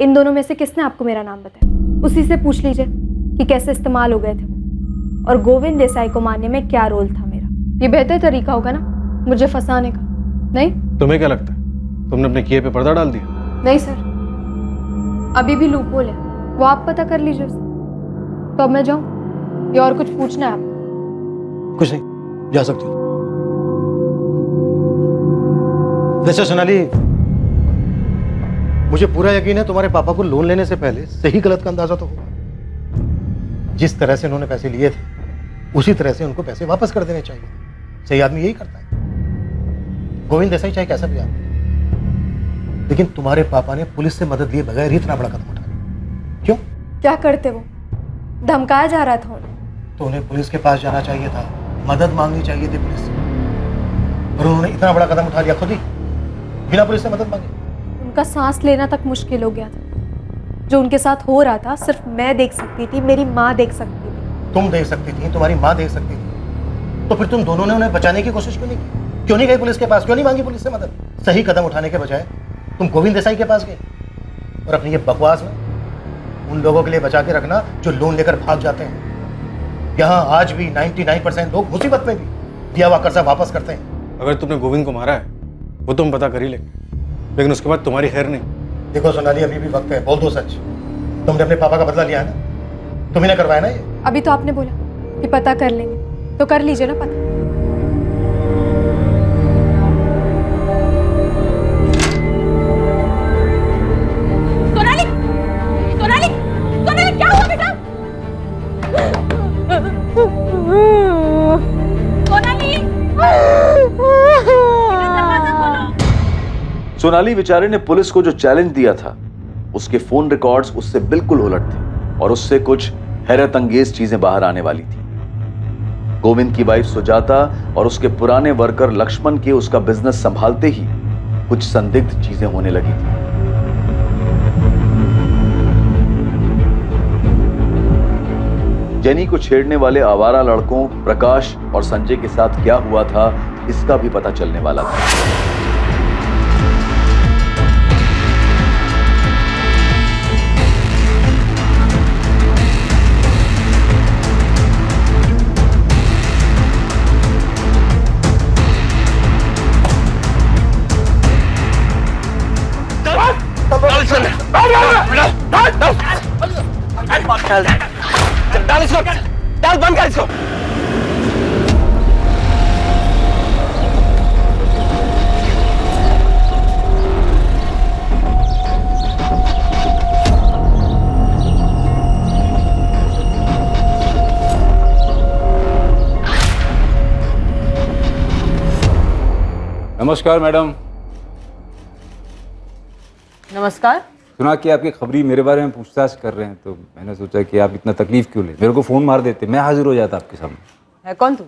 इन दोनों में से किसने आपको मेरा नाम बताया? उसी से पूछ लीजिए कि कैसे इस्तेमाल हो गए थे वो, और गोविंद देसाई को मारने में क्या रोल था मेरा। ये बेहतर तरीका होगा ना मुझे फंसाने का, नहीं? तुम्हें क्या लगता है तुमने अपने किए पे पर्दा डाल दिया? नहीं सर, अभी भी लूपहोल है, वो आप पता कर लीजिए उसे। तो अब मैं जाऊं या और कुछ पूछना है आपको? कुछ नहीं, जा सकती हो। वैसे सोनाली, मुझे पूरा यकीन है तुम्हारे पापा को लोन लेने से पहले सही गलत का अंदाजा तो होगा। जिस तरह से उन्होंने पैसे लिए थे उसी तरह से उनको पैसे वापस कर देने चाहिए। सही आदमी यही करता है। गोविंद देसाई चाहे कैसा भी आदमी, लेकिन तुम्हारे पापा ने पुलिस से मदद लिए बगैर ही इतना बड़ा कदम उठा लिया। क्यों? क्या करते वो? धमकाया जा रहा था उन्हें। तो उन्हें पुलिस के पास जाना चाहिए था, मदद मांगनी चाहिए थी पुलिस से, और उन्होंने इतना बड़ा कदम उठा लिया खुद ही, बिना पुलिस से मदद मांगे। उनका सांस लेना तक मुश्किल हो गया था। जो उनके साथ हो रहा था सिर्फ मैं देख सकती थी, मेरी माँ देख सकती थी। तुम देख सकती थी, तुम्हारी माँ देख सकती थी, तो फिर तुम दोनों ने उन्हें बचाने की कोशिश क्यों नहीं की? क्यों नहीं गए पुलिस के पास? क्यों नहीं मांगी पुलिस से मदद? सही कदम उठाने के बजाय तुम गोविंद देसाई के पास गए और अपनी ये बकवास में उन लोगों के लिए बचा के रखना जो लोन लेकर भाग जाते हैं। यहाँ आज भी 99% लोग मुसीबत में भी दिया हुआ कर्जा वापस करते हैं। अगर तुमने गोविंद को मारा है वो तो हम पता कर ही लेंगे, लेकिन उसके बाद तुम्हारी खैर नहीं। देखो सोनाली, अभी भी वक्त है, बोल दो सच। तुमने अपने पापा का बदला लिया है ना? तुम्ही ने करवाया ना ये? अभी तो आपने बोला कि पता कर लेंगे, तो कर लीजिए ना पता। सोनाली, सोनाली, सोनाली, क्या हुआ बेटा? सोनाली बेचारे ने पुलिस को जो चैलेंज दिया था, उसके फोन रिकॉर्ड्स उससे बिल्कुल उलट थे और उससे कुछ हैरत अंगेज चीजें बाहर आने वाली थी। गोविंद की वाइफ सुजाता और उसके पुराने वर्कर लक्ष्मण के उसका बिजनेस संभालते ही कुछ संदिग्ध चीजें होने लगी थी। जेनी को छेड़ने वाले आवारा लड़कों प्रकाश और संजय के साथ क्या हुआ था, इसका भी पता चलने वाला था। बंद कर इसको। नमस्कार मैडम। नमस्कार। सुना कि आपकी खबरी मेरे बारे में पूछताछ कर रहे हैं, तो मैंने सोचा कि आप इतना तकलीफ क्यों ले, मेरे को फ़ोन मार देते, मैं हाजिर हो जाता आपके सामने। है कौन तू?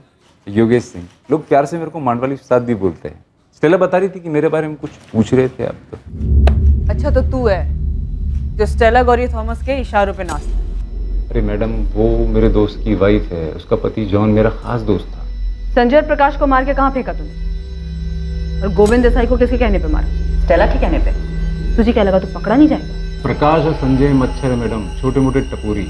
योगेश सिंह। लोग प्यार से मेरे को मांडवाली उस्ताद भी बोलते हैं। स्टेला बता रही थी कि मेरे बारे में कुछ पूछ रहे थे आप। तो अच्छा, तो तू है जो स्टेला गौरी थॉमस के इशारों पे नाचता है? अरे मैडम, वो मेरे दोस्त की वाइफ है, उसका पति जॉन मेरा खास दोस्त था। संजय और प्रकाश को मार के कहाँ फेंका तूने? और गोविंद देसाई को किसके कहने पे मारा? स्टेला के कहने पे। तुझे क्या लगा तू पकड़ा नहीं जाएगा? प्रकाश और संजय मच्छर है मैडम, छोटे मोटे टपोरी।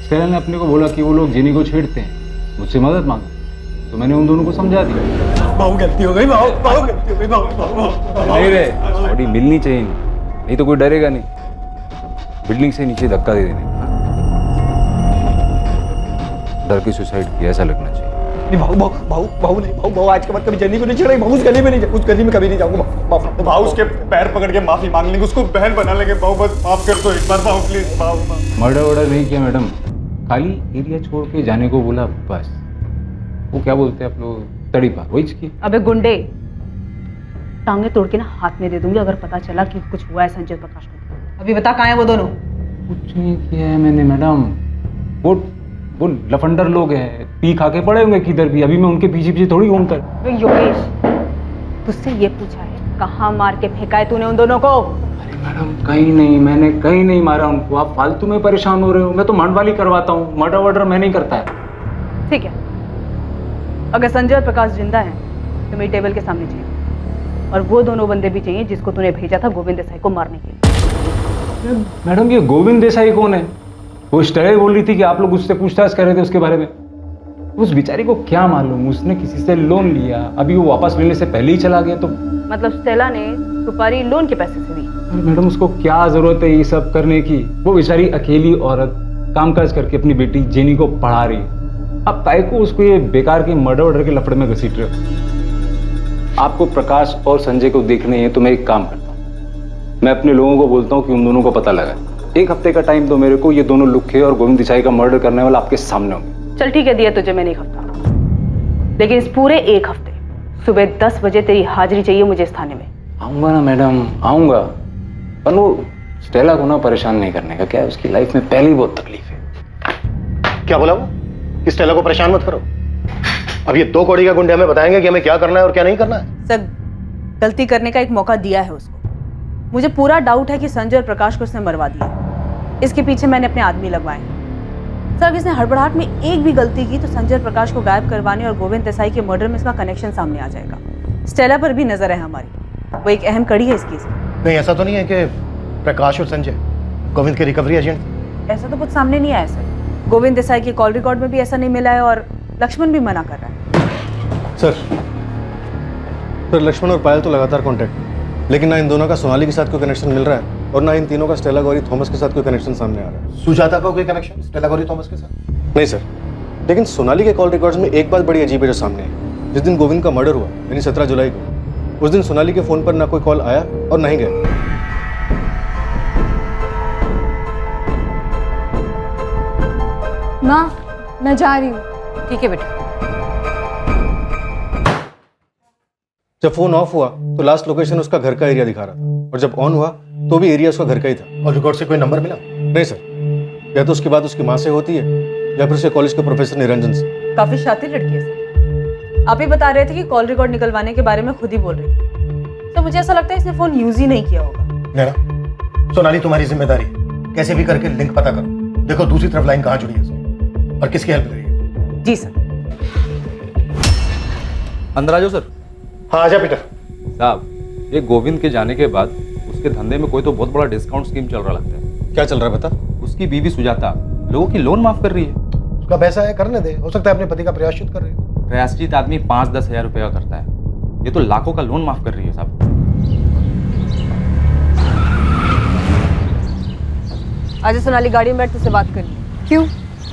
स्टेला ने अपने को बोला कि वो लोग जेनी को छेड़ते हैं, मुझसे मदद मांगा, तो मैंने उन दोनों को समझा दिया। बहुत गलती हो गई, बहुत गलती हो गई, बहुत। नहीं रे, बॉडी मिलनी चाहिए, नहीं तो कोई डरेगा नहीं। बिल्डिंग से नीचे धक्का दे देने, डर के सुसाइड किया ऐसा लगना चाहिए। नहीं भाऊ नहीं, भाऊ आज के बाद कभी जेनी को नहीं छेड़ेगा। भाऊ उस गली में नहीं, उस गली में कभी नहीं जाऊंगा। भाऊ उसके पैर पकड़ के माफी मांग लेंगे, उसको बहन बना लेंगे। भाऊ बस माफ कर दो एक बार, भाऊ प्लीज। भाऊ मर्डर वर्डर नहीं किया मैडम, खाली एरिया छोड़ के जाने को बोला बस। वो क्या बोलते हैं आप लोग, तड़ी पार, वही की। अबे गुंडे, टांगे तोड़ के ना हाथ में दे दूंगी अगर पता चला कि कुछ हुआ है संजय प्रकाश को। अभी बता कहाँ है वो दोनों? कुछ नहीं किया है मैंने मैडम, वो लफंडर लोग हैं, पी खा के पड़े होंगे किधर भी। अभी मैं उनके पीछे पीछे थोड़ी घूमता। योगेश, तुझसे ये पूछा है कहाँ मार के फेंका है तूने उन दोनों को? अरे मैडम कहीं नहीं, मैंने कहीं नहीं मारा उनको। आप फालतू में परेशान हो रहे हो, मैं तो मांडवाली करवाता हूँ, मर्डर वर्डर मैं नहीं करता है। ठीक है, अगर संजय और प्रकाश जिंदा हैं तो मेरी टेबल के सामने चाहिए, और वो दोनों बंदे भी चाहिए जिसको तूने भेजा था गोविंद देसाई को मारने के लिए। मैडम ये गोविंद देसाई कौन है? वो स्टेला बोल रही थी कि आप लोग उससे पूछताछ कर रहे थे उसके बारे में। उस बेचारी को क्या मालूम, उसने किसी से लोन लिया, अभी वो वापस लेने से पहले ही चला गया। तो मतलब स्टेला ने सुपारी लोन के पैसे से दी? अरे मैडम उसको क्या जरूरत है ये सब करने की? वो बेचारी अकेली औरत कामकाज करके अपनी बेटी जेनी को पढ़ा रही है। अब ताई को उसको ये बेकार के मर्डर वर्डर के लफड़े में घसीट रहे हो। आपको प्रकाश और संजय को देखने हैं तो मैं एक काम करता हूँ, मैं अपने लोगों को बोलता हूँ कि उन दोनों को पता लगा। एक हफ्ते का टाइम दो मेरे को, ये दोनों लुखे और गोविंद देसाई का मर्डर करने वाला आपके सामने होंगे। चल ठीक है, दिया तुझे मैंने एक हफ्ता, लेकिन इस पूरे एक हफ्ते सुबह 10 बजे तेरी हाजिरी चाहिए मुझे इस थाने में। आऊंगा ना मैडम, आऊंगा, पर वो स्टेला को ना परेशान नहीं करने का। क्या है, उसकी लाइफ में पहले ही बहुत तकलीफ है। क्या बोला वो कि स्टेला को परेशान मत करो? अब ये 2 कौड़ी का गुंडे हमें बताएंगे कि हमें क्या करना है और क्या नहीं करना है। सर, गलती करने का एक मौका दिया है उसको। मुझे पूरा डाउट है कि संजय और प्रकाश को उसने मरवा दिया। इसके पीछे मैंने अपने आदमी लगवाए हैं। सर, अगर इसने हड़बड़ाहट में एक भी गलती की तो संजय और प्रकाश को गायब करवाने और गोविंद देसाई के मर्डर में इसका कनेक्शन सामने आ जाएगा। स्टेला पर भी नजर है हमारी, वो एक अहम कड़ी है इस केस में। नहीं, ऐसा तो नहीं है कि प्रकाश और संजय गोविंद के रिकवरी एजेंट? ऐसा तो कुछ सामने नहीं आया सर। गोविंद देसाई के कॉल रिकॉर्ड में भी ऐसा नहीं मिला है और लक्ष्मण भी मना कर रहा है। सर लक्ष्मण और पायल तो लगातार कांटेक्ट में, लेकिन ना इन दोनों का सोनाली के साथ कोई कनेक्शन मिल रहा है और ना इन तीनों का स्टेला गौरी थॉमस के साथ कोई कनेक्शन सामने आ रहा है। सुजाता का कोई कनेक्शन स्टेला गौरी थॉमस के साथ? नहीं सर, लेकिन सोनाली के कॉल रिकॉर्ड्स में एक बात बड़ी अजीब है जो सामने है। जिस दिन गोविंद का मर्डर हुआ यानी 17 जुलाई को, उस दिन सोनाली के फोन पर ना कोई कॉल आया और ना ही गया। माँ, मैं जा रही हूँ। ठीक है बेटा। जब फोन ऑफ हुआ तो लास्ट लोकेशन उसका घर का एरिया दिखा रहा था, और जब ऑन हुआ तो भी एरिया उसका घर का ही था। और रिकॉर्ड से कोई नंबर मिला? नहीं सर, या तो उसकी बात उसकी माँ से होती है या फिर उसके कॉलेज के प्रोफेसर निरंजन से। काफी शातिर लड़की है सर। आप ही बता रहे थे कि कॉल रिकॉर्ड निकलवाने के बारे में खुद ही बोल रही थी, तो मुझे ऐसा लगता है इसने फोन यूज ही नहीं किया होगा। नैना, सोनाली तुम्हारी जिम्मेदारी, कैसे भी करके लिंक पता करो, देखो दूसरी तरफ लाइन कहाँ जुड़ी है इसमें और किसकी हेल्प करिए। जी सर। अंदर आ जाओ सर। हाँ आजा पीटर। साहब, ये गोविंद के जाने के बाद उसके धंधे में कोई तो बहुत बड़ा डिस्काउंट स्कीम चल रहा लगता है। क्या चल रहा है बता? उसकी बीवी सुजाता लोगों की लोन माफ कर रही है। उसका पैसा है, करने दे, हो सकता है अपने पति का प्रयाश्चित कर रही हो। प्रयाश्चित आदमी 5-10 हजार रुपए का करता है, ये तो लाखों का लोन माफ कर रही है साहब। आज सोनाली गाड़ी में बैठ तुझसे बात करनी। क्यों?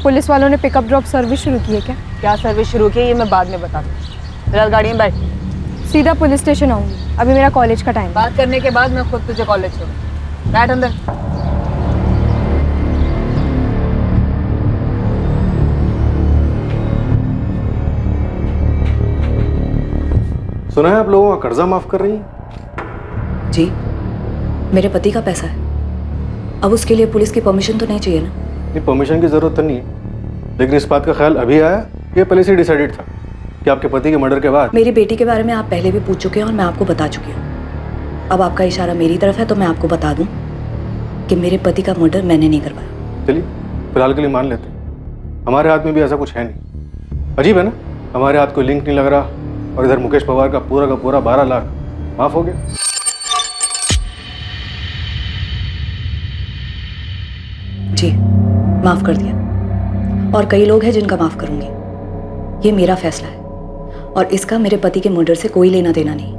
पुलिस वालों ने पिकअप ड्रॉप सर्विस शुरू की है क्या? क्या सर्विस शुरू की है ये मैं बाद में बता दूँ, फिलहाल गाड़ी में बैठ। सीधा पुलिस स्टेशन आऊंगी, अभी मेरा कॉलेज का टाइम। बात करने के बाद मैं खुद तुझे कॉलेज छोड़ूँ। बैठ अंदर। सुना है आप लोगों का कर्जा माफ कर रही है? जी, मेरे पति का पैसा है, अब उसके लिए पुलिस की परमिशन तो नहीं चाहिए ना? नहीं, परमिशन की जरूरत तो नहीं है, लेकिन इस बात का ख्याल अभी आया, ये पहले से डिसाइडेड था कि आपके पति के मर्डर के बाद। मेरी बेटी के बारे में आप पहले भी पूछ चुके हैं और मैं आपको बता चुकी हूँ। अब आपका इशारा मेरी तरफ है तो मैं आपको बता दूं कि मेरे पति का मर्डर मैंने नहीं करवाया। चलिए फिलहाल के लिए मान लेते हैं, हमारे हाथ में भी ऐसा कुछ है नहीं। अजीब है ना, हमारे हाथ कोई लिंक नहीं लग रहा और इधर मुकेश पवार का पूरा 12 लाख माफ हो गया। जी, माफ कर दिया, और कई लोग हैं जिनका माफ करूंगी। ये मेरा फैसला है और इसका मेरे पति के मर्डर से कोई लेना देना नहीं।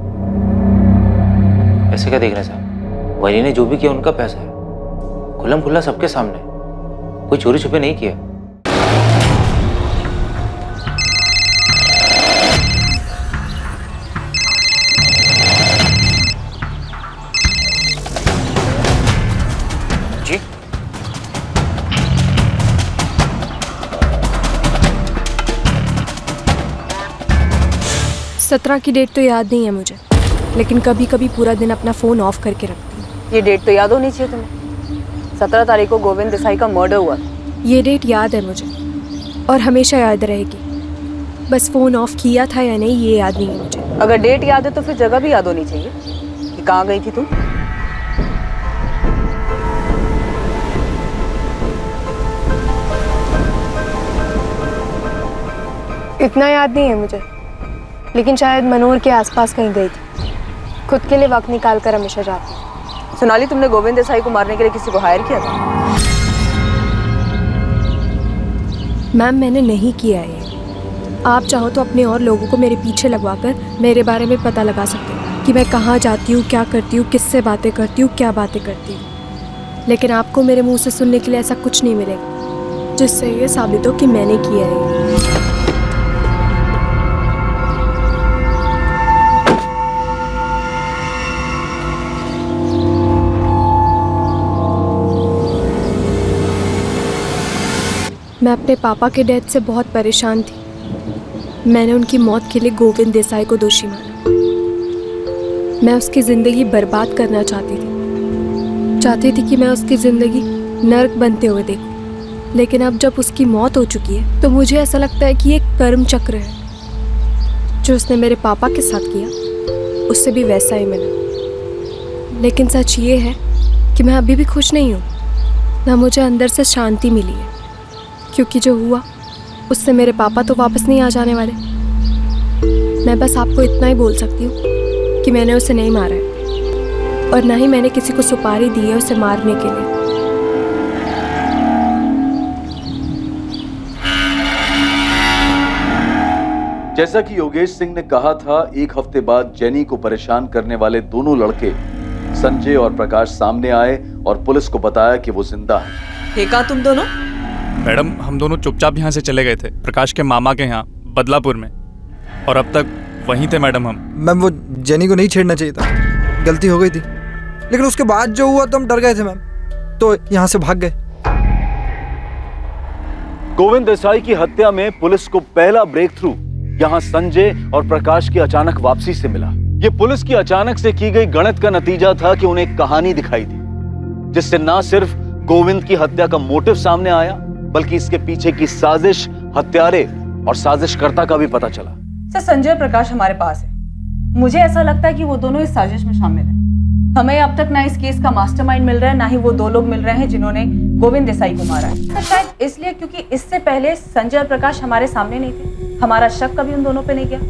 ऐसे क्या देख रहे हैं साहब, वही ने जो भी किया उनका पैसा है, खुल्लम खुल्ला सबके सामने, कोई चोरी छुपे नहीं किया। जी 17 की डेट तो याद नहीं है मुझे, लेकिन कभी कभी पूरा दिन अपना फ़ोन ऑफ करके रखती हूँ। ये डेट तो याद होनी चाहिए तुम्हें। 17 तारीख को गोविंद देसाई का मर्डर हुआ। ये डेट याद है मुझे और हमेशा याद रहेगी, बस फ़ोन ऑफ किया था या नहीं ये याद नहीं है मुझे। अगर डेट याद है तो फिर जगह भी याद होनी चाहिए कि कहाँ गई थी तुम। इतना याद नहीं है मुझे, लेकिन शायद मनोर के आसपास कहीं गई थी। खुद के लिए वक्त निकाल कर हमेशा जाती हूँ। सोनाली, तुमने गोविंद देसाई को मारने के लिए किसी को हायर किया था? मैम, मैंने नहीं किया है। आप चाहो तो अपने और लोगों को मेरे पीछे लगवाकर मेरे बारे में पता लगा सकते हो कि मैं कहाँ जाती हूँ, क्या करती हूँ, किससे बातें करती हूँ, क्या बातें करती हूँ। लेकिन आपको मेरे मुंह से सुनने के लिए ऐसा कुछ नहीं मिलेगा जिससे ये साबित हो कि मैंने किया है। मैं अपने पापा के डेथ से बहुत परेशान थी। मैंने उनकी मौत के लिए गोविंद देसाई को दोषी माना। मैं उसकी ज़िंदगी बर्बाद करना चाहती थी कि मैं उसकी ज़िंदगी नर्क बनते हुए देखूं। लेकिन अब जब उसकी मौत हो चुकी है तो मुझे ऐसा लगता है कि ये कर्म चक्र है। जो उसने मेरे पापा के साथ किया उससे भी वैसा ही मिला। लेकिन सच ये है कि मैं अभी भी खुश नहीं हूँ, ना मुझे अंदर से शांति मिली है, क्योंकि जो हुआ उससे मेरे पापा तो वापस नहीं आ जाने वाले। मैं बस आपको इतना ही बोल सकती हूँ कि मैंने उसे नहीं मारा है और ना ही मैंने किसी को सुपारी दी है उसे मारने के लिए। जैसा कि योगेश सिंह ने कहा था, एक हफ्ते बाद जेनी को परेशान करने वाले दोनों लड़के संजय और प्रकाश सामने आए और पुलिस को बताया कि वो जिंदा हैं। थे कहाँ तुम दोनों? मैडम, हम दोनों चुपचाप यहाँ से चले गए थे, प्रकाश के मामा के यहाँ बदलापुर में, और अब तक वहीं थे मैडम हम। मैम, वो जेनी को नहीं छेड़ना चाहिए था, गलती हो गई थी, लेकिन उसके बाद जो हुआ तो हम डर गए थे मैम, तो यहाँ से भाग गए। गोविंद देसाई की हत्या में पुलिस को पहला ब्रेक थ्रू यहाँ संजय और प्रकाश की अचानक वापसी से मिला। ये पुलिस की अचानक से की गई गणित का नतीजा था कि उन्हें एक कहानी दिखाई दी, जिससे ना सिर्फ गोविंद की हत्या का मोटिव सामने आया, बल्कि इसके पीछे की साजिश, हत्यारे और साजिशकर्ता का भी पता चला। सर, संजय और प्रकाश हमारे पास है। मुझे ऐसा लगता है कि वो दोनों इस साजिश में शामिल हैं। हमें अब तक ना इस केस का मास्टरमाइंड मिल रहा है, ना ही वो दो लोग मिल रहे हैं जिन्होंने गोविंद देसाई को मारा है। तो शायद इसलिए क्योंकि इससे पहले संजय और प्रकाश हमारे सामने नहीं थे, हमारा शक कभी उन दोनों पे नहीं गया।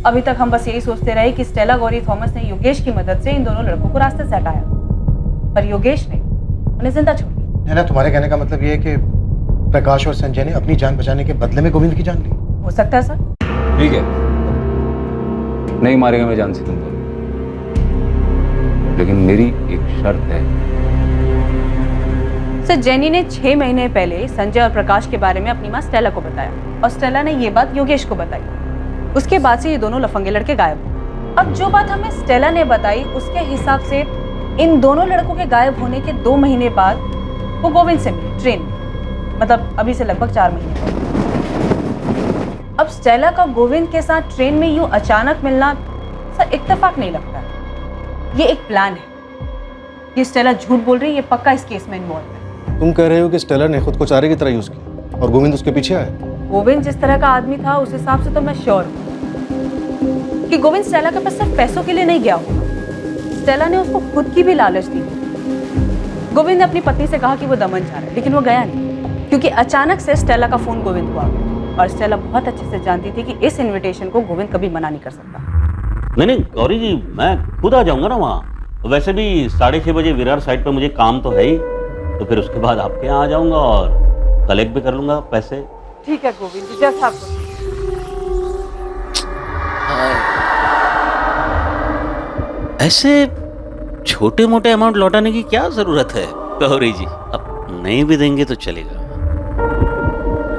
अभी तक हम बस यही सोचते रहे कि स्टेला गौरी थॉमस ने योगेश की मदद से इन दोनों लड़कों को रास्ते से हटाया, पर योगेश ने उन्हें जिंदा छोड़ दिया। ना, तुम्हारे कहने का मतलब ये है कि प्रकाश और संजय ने अपनी जान बचाने के बदले में गोविंद की जान ली? हो सकता है सर। ठीक है, नहीं मारेगा मैं जान से तुम दोनों, लेकिन मेरी एक शर्त है। सर, जेनी ने 6 महीने पहले संजय और प्रकाश के बारे में अपनी माँ स्टेला को बताया और स्टेला ने ये बात योगेश को बताई। उसके बाद से ये दोनों लफंगे लड़के गायब हुए। अब जो बात हमें स्टेला ने बताई, उसके हिसाब से इन दोनों लड़कों के गायब होने के 2 महीने बाद वो गोविंद से मिले ट्रेन में, मतलब अभी से लगभग 4 महीने। अब स्टेला का गोविंद के साथ ट्रेन में यूं अचानक मिलना सर इत्तेफाक नहीं लगता है, ये एक प्लान है। ये स्टेला झूठ बोल रही है, ये पक्का इस केस में इन्वॉल्व है। तुम कह रहे हो कि स्टेला ने खुद को चारे की तरह यूज किया और गोविंद उसके पीछे आया? गोविंद जिस तरह का आदमी था उस हिसाब से तो मैं श्योर हूँ कि गोविंद स्टेला के पास सिर्फ पैसों के लिए नहीं गया होगा। स्टेला ने उसको खुद की भी लालच दी। गोविंद ने अपनी पत्नी से कहा कि वो दमन जा रहा है, लेकिन वो गया नहीं, क्योंकि अचानक से स्टेला का फोन गोविंद को आ गया और स्टेला बहुत अच्छे से जानती थी कि इस इनविटेशन को गोविंद कभी मना नहीं कर सकता। नहीं गौरी जी, मैं खुद आ जाऊंगा ना वहाँ। वैसे भी 6:30 बजे विरार साइड पर मुझे काम तो है ही, तो फिर उसके बाद आपके यहाँ आ जाऊंगा और कलेक्ट भी कर लूंगा पैसे। ठीक है गोविंद जी, जैसा आपको। ऐसे छोटे मोटे अमाउंट लौटाने की क्या जरूरत है गौरी जी? अब नहीं भी देंगे तो चलेगा,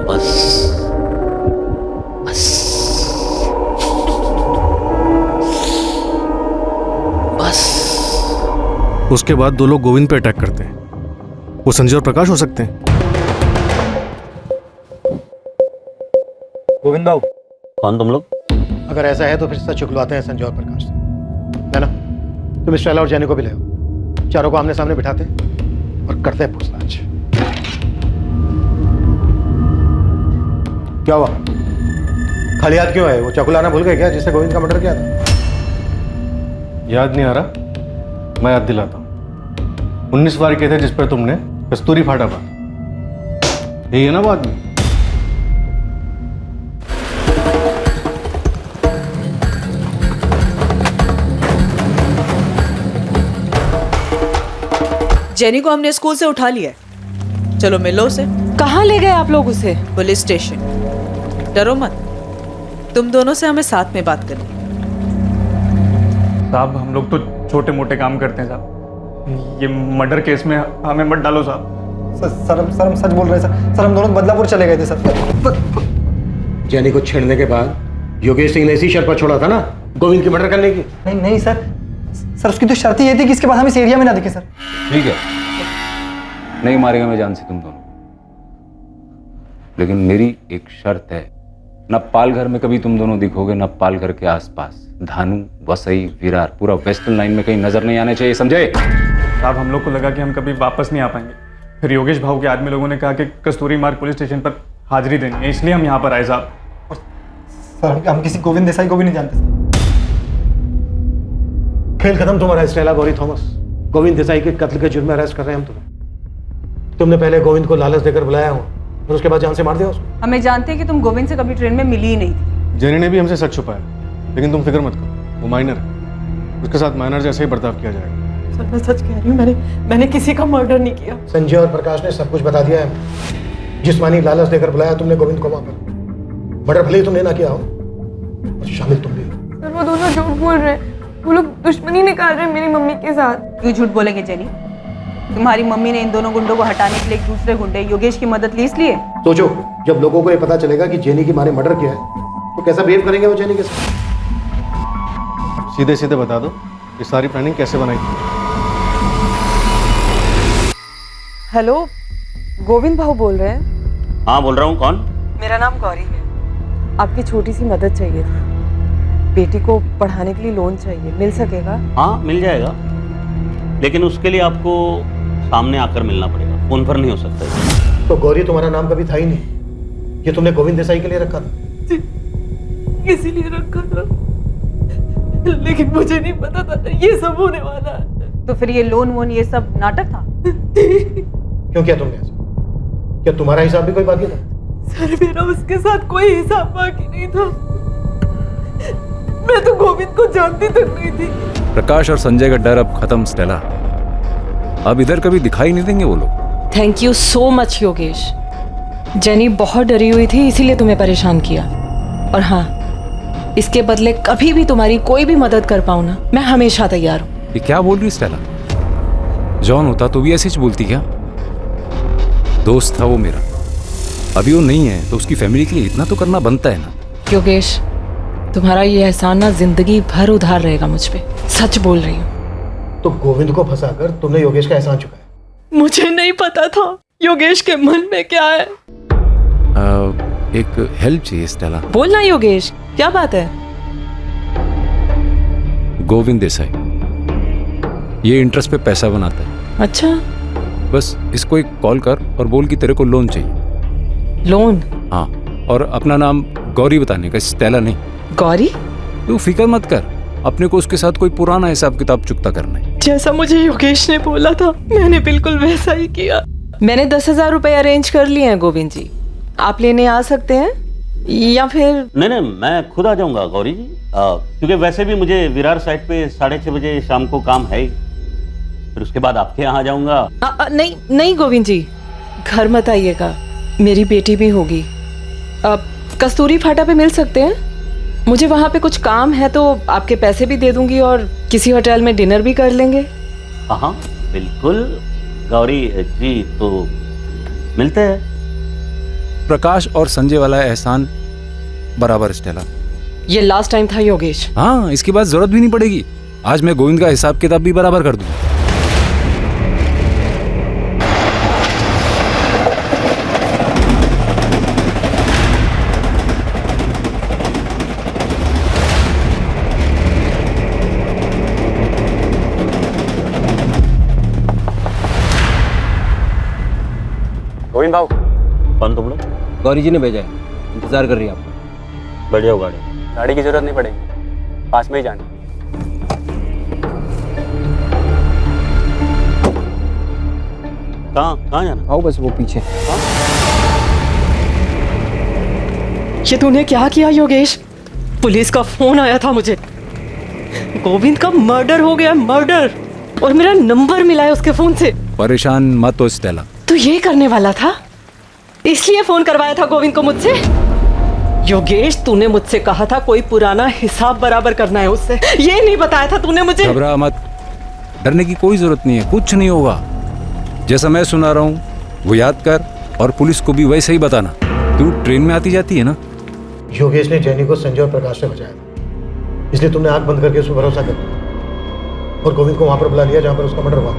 बस बस बस। उसके बाद 2 लोग गोविंद पे अटैक करते हैं। वो संजय और प्रकाश हो सकते हैं। गोविंद बाबू, कौन तुम लोग? अगर ऐसा है तो फिर सच चुकलवाते हैं संजय और प्रकाश से, है ना? तुम स्टेला और जैनी को भी ले आओ, चारों को आमने सामने बिठाते हैं और करते हैं पूछताछ। क्या हुआ? खाली हाथ क्यों है? वो चाकू लाना भूल गए क्या, जिससे गोविंद का मर्डर किया था? याद नहीं आ रहा? मैं याद दिलाता हूँ। 19 वार के थे जिस पर तुमने कस्तूरी फाटा था, यही है ना बात में? जेनी को हमने स्कूल से उठा लिया है, चलो मिलो उसे। कहाँ ले गए आप लोग उसे? Police station. डरो मत, तुम दोनों से हमें साथ में बात करनी। साहब, हम लोग तो छोटे मोटे काम करते हैं साहब, ये मर्डर केस में हमें मत डालो साहब। सर हम सच बोल रहे हैं सर, हम दोनों बदलापुर चले गए थे सर। जैनी को छेड़ने के बाद योगेश सिंह ने इसी शर्त पर छोड़ा था ना, गोविंद की मर्डर करने की? नहीं सर, उसकी तो शर्त ये थी कि इसके बाद हम इस एरिया में ना दिखे सर। ठीक है, नहीं मारेगा मैं जान से तुम दोनों, लेकिन मेरी एक शर्त है। न पालघर में कभी तुम दोनों दिखोगे, न पालघर के आसपास। धानु, वसई, विरार, पूरा वेस्टर्न लाइन में कहीं नजर नहीं आने चाहिए, समझे? साहब, हम लोग को लगा कि हम कभी वापस नहीं आ पाएंगे, फिर योगेश भाऊ के आदमी लोगों ने कहा कि कस्तूरी मार्ग पुलिस स्टेशन पर हाजिरी देनी है, इसलिए हम यहाँ पर आए साहब। सर हम किसी गोविंद देसाई को भी नहीं जानते सर। खेल खत्म तुम्हारा स्टेला गौरी थॉमस। गोविंद देसाई के कत्ल के जुर्म में अरेस्ट कर रहे हैं हम तुम्हें। तुमने पहले गोविंद को लालच देकर बुलाया हो और उसके बाद जान से मार दिया उसको। हमें जानते हैं कि तुम गोविंद से कभी ट्रेन में मिली ही नहीं थी। जेनी ने भी हमसे सच छुपाया, लेकिन तुम फिक्र मत करो, वो माइनर है, उसके साथ माइनर जैसे ही बर्ताव किया जाएगा। सर मैं सच कह रही हूँ, मैंने किसी का मर्डर नहीं किया। संजय और प्रकाश ने सब कुछ बता दिया है। जिस्मानी लालच देकर बुलाया तुमने गोविंद को वहां पर। मर्डर भले ही तुमने ना किया हो, शामिल तुम भी। सर वो दोनों झूठ बोल रहे हैं, वो लोग दुश्मनी निकाल रहे हैं मेरी मम्मी के साथ। क्यों झूठ बोलेंगे जेनी? तुम्हारी मम्मी ने इन दोनों गुंडों को हटाने के लिए एक दूसरे गुंडे योगेश की मदद ली इसलिए। सोचो, जब लोगों को ये पता चलेगा कि जेनी की माँ ने मर्डर किया है तो कैसा बिहेव करेंगे वो जेनी के साथ। सीधे सीधे बता दो ये सारी प्लानिंग कैसे बनाई थी? हेलो, गोविंद भाऊ बोल रहे हैं? हाँ बोल रहा हूँ। कौन? मेरा नाम गौरी है, आपकी छोटी सी मदद चाहिए थी। बेटी को पढ़ाने के लिए लोन चाहिए, मिल सकेगा? हाँ मिल जाएगा, लेकिन उसके लिए आपको सामने आकर मिलना पड़ेगा, फोन पर नहीं हो सकता। तो गौरी तुम्हारा नाम कभी था ही नहीं, ये तुमने गोविंद देसाई के लिए रखा था? इसीलिए रखा था, लेकिन मुझे नहीं पता था ये सब होने वाला है। तो फिर ये लोन वोन ये सब नाटक था? क्यों किया तुमने ऐसा? क्या तुम्हारा हिसाब भी कोई बाकी था? सर मेरा उसके साथ कोई हिसाब बाकी नहीं था, मैं तो गोविंद को जानती तक नहीं थी। प्रकाश और संजय का डर अब खत्म स्टेला, अब इधर कभी दिखाई नहीं देंगे वो लोग। Thank you so much Yogesh. Jenny बहुत डरी हुई थी, इसीलिए तुम्हें परेशान किया। और हाँ, इसके बदले कभी भी तुम्हारी कोई भी मदद कर पाऊँ ना, मैं हमेशा तैयार हूँ। ये क्या बोल रही स्टेला? जॉन होता तो भी ऐसे ही बोलती क्या? दोस्त था वो मेरा, अभी वो नहीं है तो उसकी फैमिली के लिए इतना तो करना बनता है ना। योगेश, तुम्हारा ये एहसान ना जिंदगी भर उधार रहेगा मुझ पे, सच बोल रही हूँ। तो गोविंद को फंसाकर तुमने योगेश का एहसान चुकाया? मुझे नहीं पता था योगेश के मन में क्या है। एक हेल्प चाहिए स्टेला। बोलना योगेश, क्या बात है? गोविंद देसाई ये इंटरेस्ट पे पैसा बनाता है। अच्छा, बस इसको एक कॉल कर और बोल कि तेरे को लोन चाहिए। लोन? हाँ, और अपना नाम गौरी बताने का, स्टेला नहीं। गौरी? तू फिक्र मत कर, अपने को उसके साथ कोई पुराना हिसाब किताब चुकता करना है। जैसा मुझे योगेश ने बोला था मैंने बिल्कुल वैसा ही किया। मैंने 10,000 रुपए अरेंज कर लिए हैं गोविंद जी, आप लेने आ सकते हैं या फिर? नहीं, मैं खुद आ जाऊंगा गौरी जी, क्योंकि वैसे भी मुझे विरार साइड पे 6:30 बजे शाम को काम है, फिर उसके बाद आपके यहाँ आ जाऊंगा। नहीं गोविंद जी, घर मत आइएगा, मेरी बेटी भी होगी। कस्तूरी फाटा पे मिल सकते हैं? मुझे वहाँ पे कुछ काम है तो आपके पैसे भी दे दूंगी और किसी होटल में डिनर भी कर लेंगे। हाँ बिल्कुल गौरी जी, तो मिलते हैं। प्रकाश और संजय वाला एहसान बराबर स्टेला। ये लास्ट टाइम था योगेश। हाँ, इसके बाद जरूरत भी नहीं पड़ेगी। आज मैं गोविंद का हिसाब किताब भी बराबर कर दूंगा। गोविंद भाव। कौन तुम लोग? गौरी जी ने भेजा है, इंतजार कर रही है आपका। बैठ जाओ गाड़ी। गाड़ी की जरूरत नहीं पड़ेगी, पास में ही जाना। कहाँ जाना? आओ बस वो पीछे। ये तूने क्या किया योगेश? पुलिस का फोन आया था मुझे, गोविंद का मर्डर हो गया, मर्डर, और मेरा नंबर मिला है उसके फोन से। परेशान मत हो स्टेला। तू ये करने वाला था, इसलिए फोन करवाया था गोविंद को मुझसे? योगेश, तूने मुझसे कहा था कोई पुराना हिसाब बराबर करना है उससे, ये नहीं बताया था तूने मुझे? घबरा मत, डरने की कोई जरूरत नहीं है, कुछ नहीं होगा। जैसा मैं सुना रहा हूँ वो याद कर और पुलिस को भी वैसे ही बताना। तू ट्रेन में आती जाती है ना? योगेश ने जैनी को संजय और प्रकाश से बचाया था, इसलिए तुमने आंख बंद करके उस पर भरोसा कर और गोविंद को वहां पर बुला लिया जहां पर उसका मर्डर हुआ।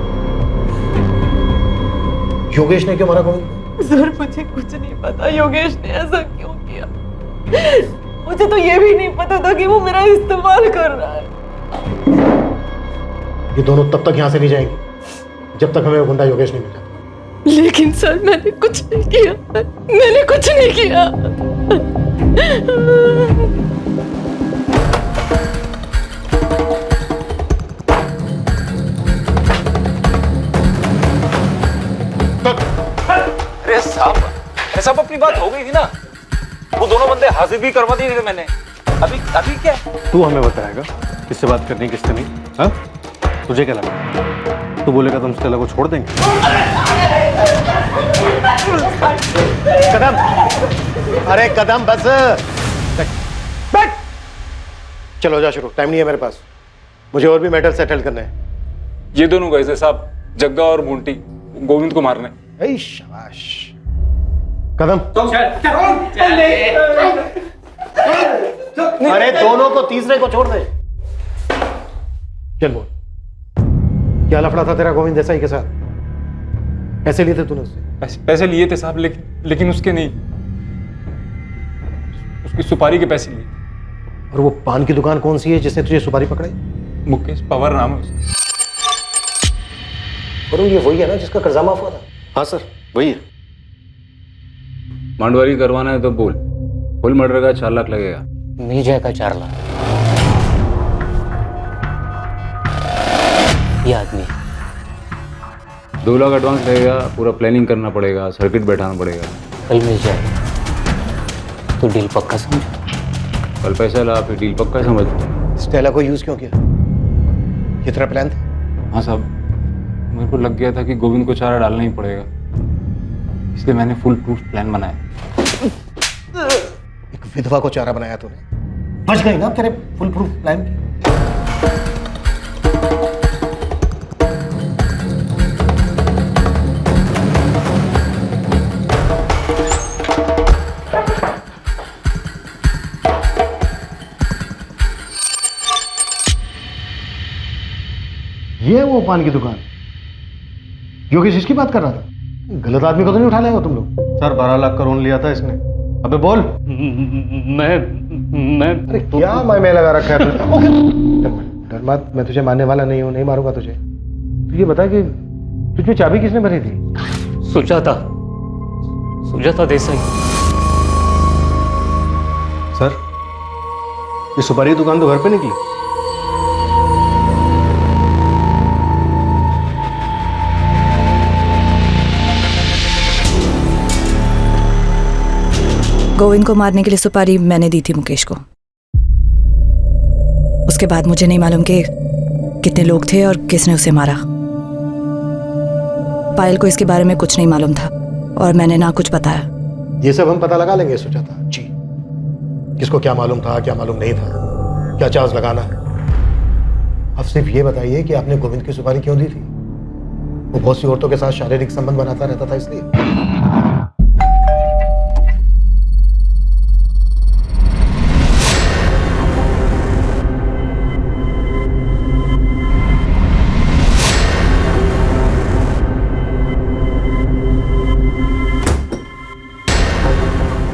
योगेश ने क्यों मारा गोविंद को? सर मुझे कुछ नहीं पता योगेश ने ऐसा क्यों किया। मुझे तो ये भी नहीं पता था कि वो मेरा इस्तेमाल कर रहा है। ये दोनों तब तक यहाँ से नहीं जाएंगे जब तक हमें वो गुंडा योगेश नहीं मिला। लेकिन सर मैंने कुछ नहीं किया, मैंने कुछ नहीं किया। अरे साहब अपनी बात हो गई थी ना, वो दोनों बंदे हाजिर भी करवा दिए थे मैंने। अभी क्या? तू हमें बताएगा किससे बात करनी किससे नहीं? हाँ, तुझे क्या लगा तू बोलेगा तुम स्टेला को छोड़ देंगे? कदम, अरे कदम बस बैठ। चलो जा शुरू, टाइम नहीं है मेरे पास, मुझे और भी मैटर सेटल करने हैं। ये दोनों गए थे साहब, जग्गा और मुंटी, गोविंद को मारने। शाबाश। कदम, अरे दोनों को, तीसरे को छोड़ दे। चल बोल, क्या लफड़ा था तेरा गोविंद देसाई के साथ? पैसे लिए थे तूने उससे? पैसे लिए थे साहब, लेकिन उसके नहीं, उसकी सुपारी के पैसे लिए। और वो पान की दुकान कौन सी है जिसने तुझे सुपारी पकड़ाई? मुकेश पवार नाम है उसका। वरुण, ये वही है ना जिसका कर्जा माफ हुआ था? हाँ सर, वही है। मांडवारी करवाना है तो बोल, फुल मर्डर का 4 लाख लगेगा। मिल जाएगा 4 लाख। ये आदमी 2 लाख एडवांस लगेगा, पूरा प्लानिंग करना पड़ेगा, सर्किट बैठाना पड़ेगा। कल मिल जाएगा। तो डील पक्का समझ। कल पैसा ला, फिर डील पक्का समझ। स्टेला को यूज क्यों किया? ये तेरा प्लान था? हाँ साहब, मेरे को लग गया था कि गोविंद को चारा डालना ही पड़ेगा, इसलिए मैंने फुल प्रूफ प्लान बनाया। एक विधवा को चारा बनाया तूने, बच गई ना तेरे फुल प्रूफ प्लान की। ये है वो पान की दुकान योगेश इसकी बात कर रहा था? गलत आदमी को तो नहीं उठा लाए हो तुम लोग? सर 12 लाख का लोन लिया था इसने। अबे बोल। मैं अरे क्या मैं लगा रखा है तूने? डर मत, मैं तुझे मारने वाला नहीं हूँ, नहीं मारूंगा तुझे। तू ये बता कि तुझमें चाबी किसने भरी थी? सुजाता देसाई। सर, ये सुपारी की दुकान तो घर पे निकली। गोविंद को मारने के लिए सुपारी मैंने दी थी मुकेश को। उसके बाद मुझे नहीं मालूम कि कितने लोग थे और किसने उसे मारा। पायल को इसके बारे में कुछ नहीं मालूम था और मैंने ना कुछ बताया। ये सब हम पता लगा लेंगे सुजाता जी, किसको क्या मालूम था, क्या मालूम नहीं था, क्या चार्ज लगाना है। अब सिर्फ ये बताइए कि आपने गोविंद की सुपारी क्यों दी थी? वो बहुत सी औरतों के साथ शारीरिक संबंध बनाता रहता था इसलिए?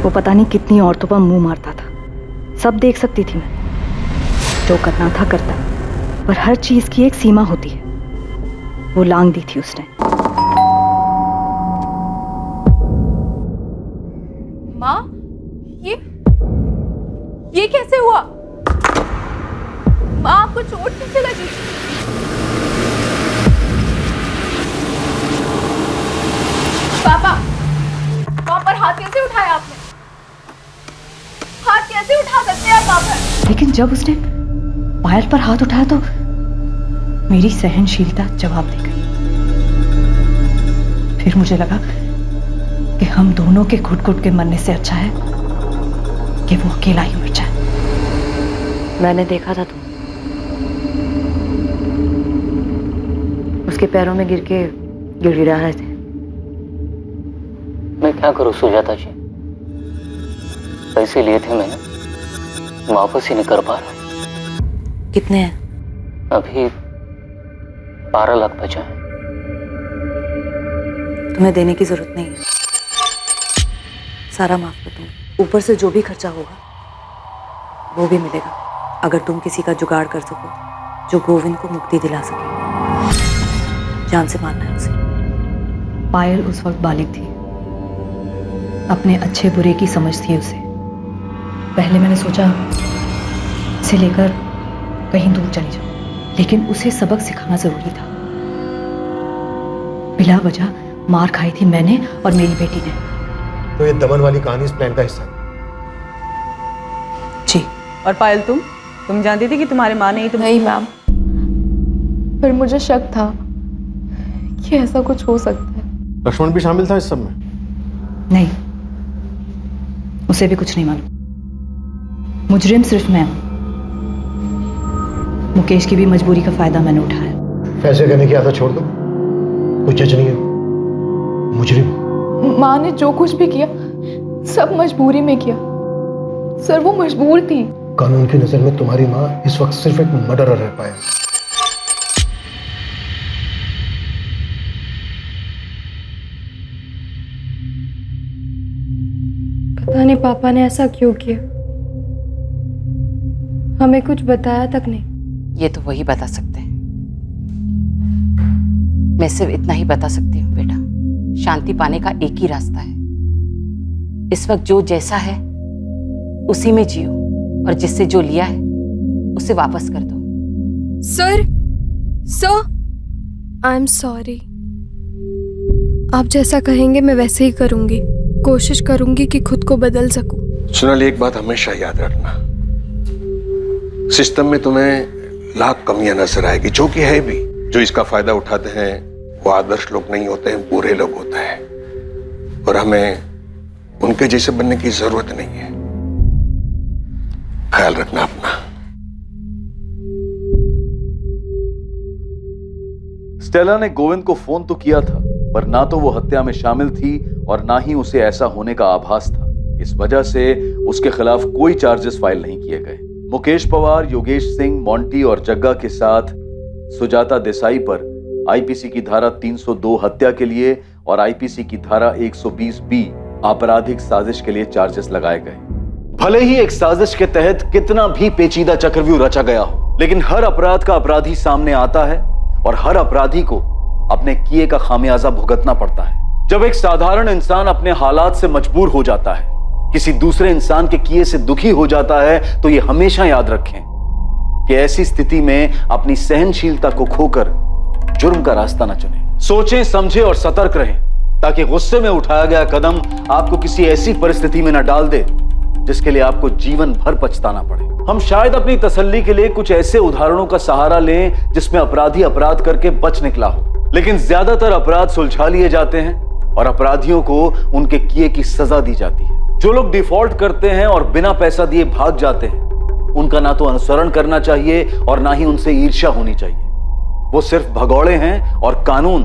वो पता नहीं कितनी औरतों पर मुंह मारता था, सब देख सकती थी मैं। जो करना था करता, पर हर चीज की एक सीमा होती है। वो लांग दी थी उसने। माँ, ये कैसे हुआ? माँ, आपको चोट कैसे लगी? पापा, वहां पर हाथ कैसे उठाया आपने? हाथ कैसे उठा सकते हैं आप वहां पर? लेकिन जब उसने पायल पर हाथ उठाया तो मेरी सहनशीलता जवाब दे गई। फिर मुझे लगा कि हम दोनों के घुट-घुट के मरने से अच्छा है कि वो अकेला ही मर जाए। मैंने देखा था तुम उसके पैरों में गिर के गिड़गिड़ा रहे थे। मैं क्या करूं सुजाता जी, पैसे लिए थे मैंने, वापस ही नहीं कर पा रहा। कितने हैं? अभी 12 लाख बचा है। तुम्हें देने की जरूरत नहीं है, सारा माफ कर दूंगी। ऊपर से जो भी खर्चा होगा वो भी मिलेगा, अगर तुम किसी का जुगाड़ कर सको जो गोविंद को मुक्ति दिला सके। जान से मारना है उसे। पायल उस वक्त बालिग थी, अपने अच्छे बुरे की समझ थी उसे। पहले मैंने सोचा इसे लेकर कहीं दूर चली जाऊं, लेकिन उसे सबक सिखाना जरूरी था। बिला वजह मार खाई थी मैंने और मेरी बेटी ने। तो ये दमन वाली कहानी इस प्लान का हिस्सा है? जी। और पायल, तुम जानती थी कि तुम्हारे माँ ने ही तुम्हें? नहीं मैम, पर मुझे शक था कि ऐसा कुछ हो सकता है। लक्ष्मण भी शामिल था इस सब में? नहीं, उसे भी कुछ नहीं मालूम। मुजरिम सिर्फ मैं हूं। मुकेश की भी मजबूरी का फायदा मैंने उठाया। फैसले करने की आदत छोड़ दो, कोई जज नहीं है, मुजरिम। माँ ने जो कुछ भी किया सब मजबूरी में किया। सर, वो मजबूर थी। कानून की नजर में तुम्हारी माँ इस वक्त सिर्फ एक मर्डरर रह पाया। पता नहीं पापा ने ऐसा क्यों किया। हमें कुछ बताया तक नहीं। ये तो वही बता सकते हैं। मैं सिर्फ इतना ही बता सकती हूँ बेटा, शांति पाने का एक ही रास्ता है। इस वक्त जो जैसा है उसी में जियो, और जिससे जो लिया है उसे वापस कर दो। Sir I am sorry. आप जैसा कहेंगे मैं वैसे ही करूंगी। कोशिश करूंगी कि खुद को बदल सकूं। सोनाली, एक बात हमेशा याद रखना, सिस्टम में तुम्हें लाख कमियां नजर आएगी, जो कि है भी। जो इसका फायदा उठाते हैं वो आदर्श लोग नहीं होते हैं, बुरे लोग होते हैं, और हमें उनके जैसे बनने की जरूरत नहीं है। ख्याल रखना अपना। स्टेला ने गोविंद को फोन तो किया था, पर ना तो वो हत्या में शामिल थी और ना ही उसे ऐसा होने का आभास था। इस वजह से उसके खिलाफ कोई चार्जेस फाइल नहीं किए गए। मुकेश पवार, योगेश सिंह, मोंटी और जग्गा के साथ सुजाता देसाई पर आईपीसी की धारा 302 हत्या के लिए और आईपीसी की धारा 120B आपराधिक साजिश के लिए चार्जेस लगाए गए। भले ही एक साजिश के तहत कितना भी पेचीदा चक्रव्यूह रचा गया हो, लेकिन हर अपराध का अपराधी सामने आता है और हर अपराधी को अपने किए का खामियाजा भुगतना पड़ता है। जब एक साधारण इंसान अपने हालात से मजबूर हो जाता है, किसी दूसरे इंसान के किए से दुखी हो जाता है, तो ये हमेशा याद रखें कि ऐसी स्थिति में अपनी सहनशीलता को खोकर जुर्म का रास्ता न चुनें। सोचें, समझें और सतर्क रहें, ताकि गुस्से में उठाया गया कदम आपको किसी ऐसी परिस्थिति में न डाल दे जिसके लिए आपको जीवन भर पछताना पड़े। हम शायद अपनी तसल्ली के लिए कुछ ऐसे उदाहरणों का सहारा लें जिसमें अपराधी अपराध करके बच निकला हो, लेकिन ज्यादातर अपराध सुलझा लिए जाते हैं और अपराधियों को उनके किए की सजा दी जाती है। जो लोग डिफॉल्ट करते हैं और बिना पैसा दिए भाग जाते हैं, उनका ना तो अनुसरण करना चाहिए और ना ही उनसे ईर्ष्या होनी चाहिए। वो सिर्फ भगौड़े हैं और कानून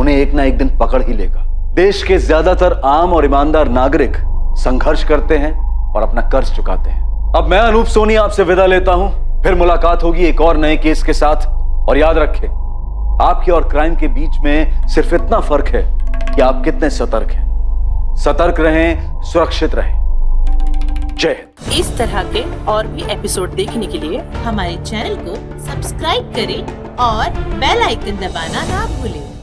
उन्हें एक ना एक दिन पकड़ ही लेगा। देश के ज्यादातर आम और ईमानदार नागरिक संघर्ष करते हैं और अपना कर्ज चुकाते हैं। अब मैं अनूप सोनी आपसे विदा लेता हूं, फिर मुलाकात होगी एक और नए केस के साथ। और याद रखें, आपके और क्राइम के बीच में सिर्फ इतना फर्क है कि आप कितने सतर्क हैं। सतर्क रहें, सुरक्षित रहें। जय हिंद। इस तरह के और भी एपिसोड देखने के लिए हमारे चैनल को सब्सक्राइब करें और बेल आइकन दबाना ना भूलें।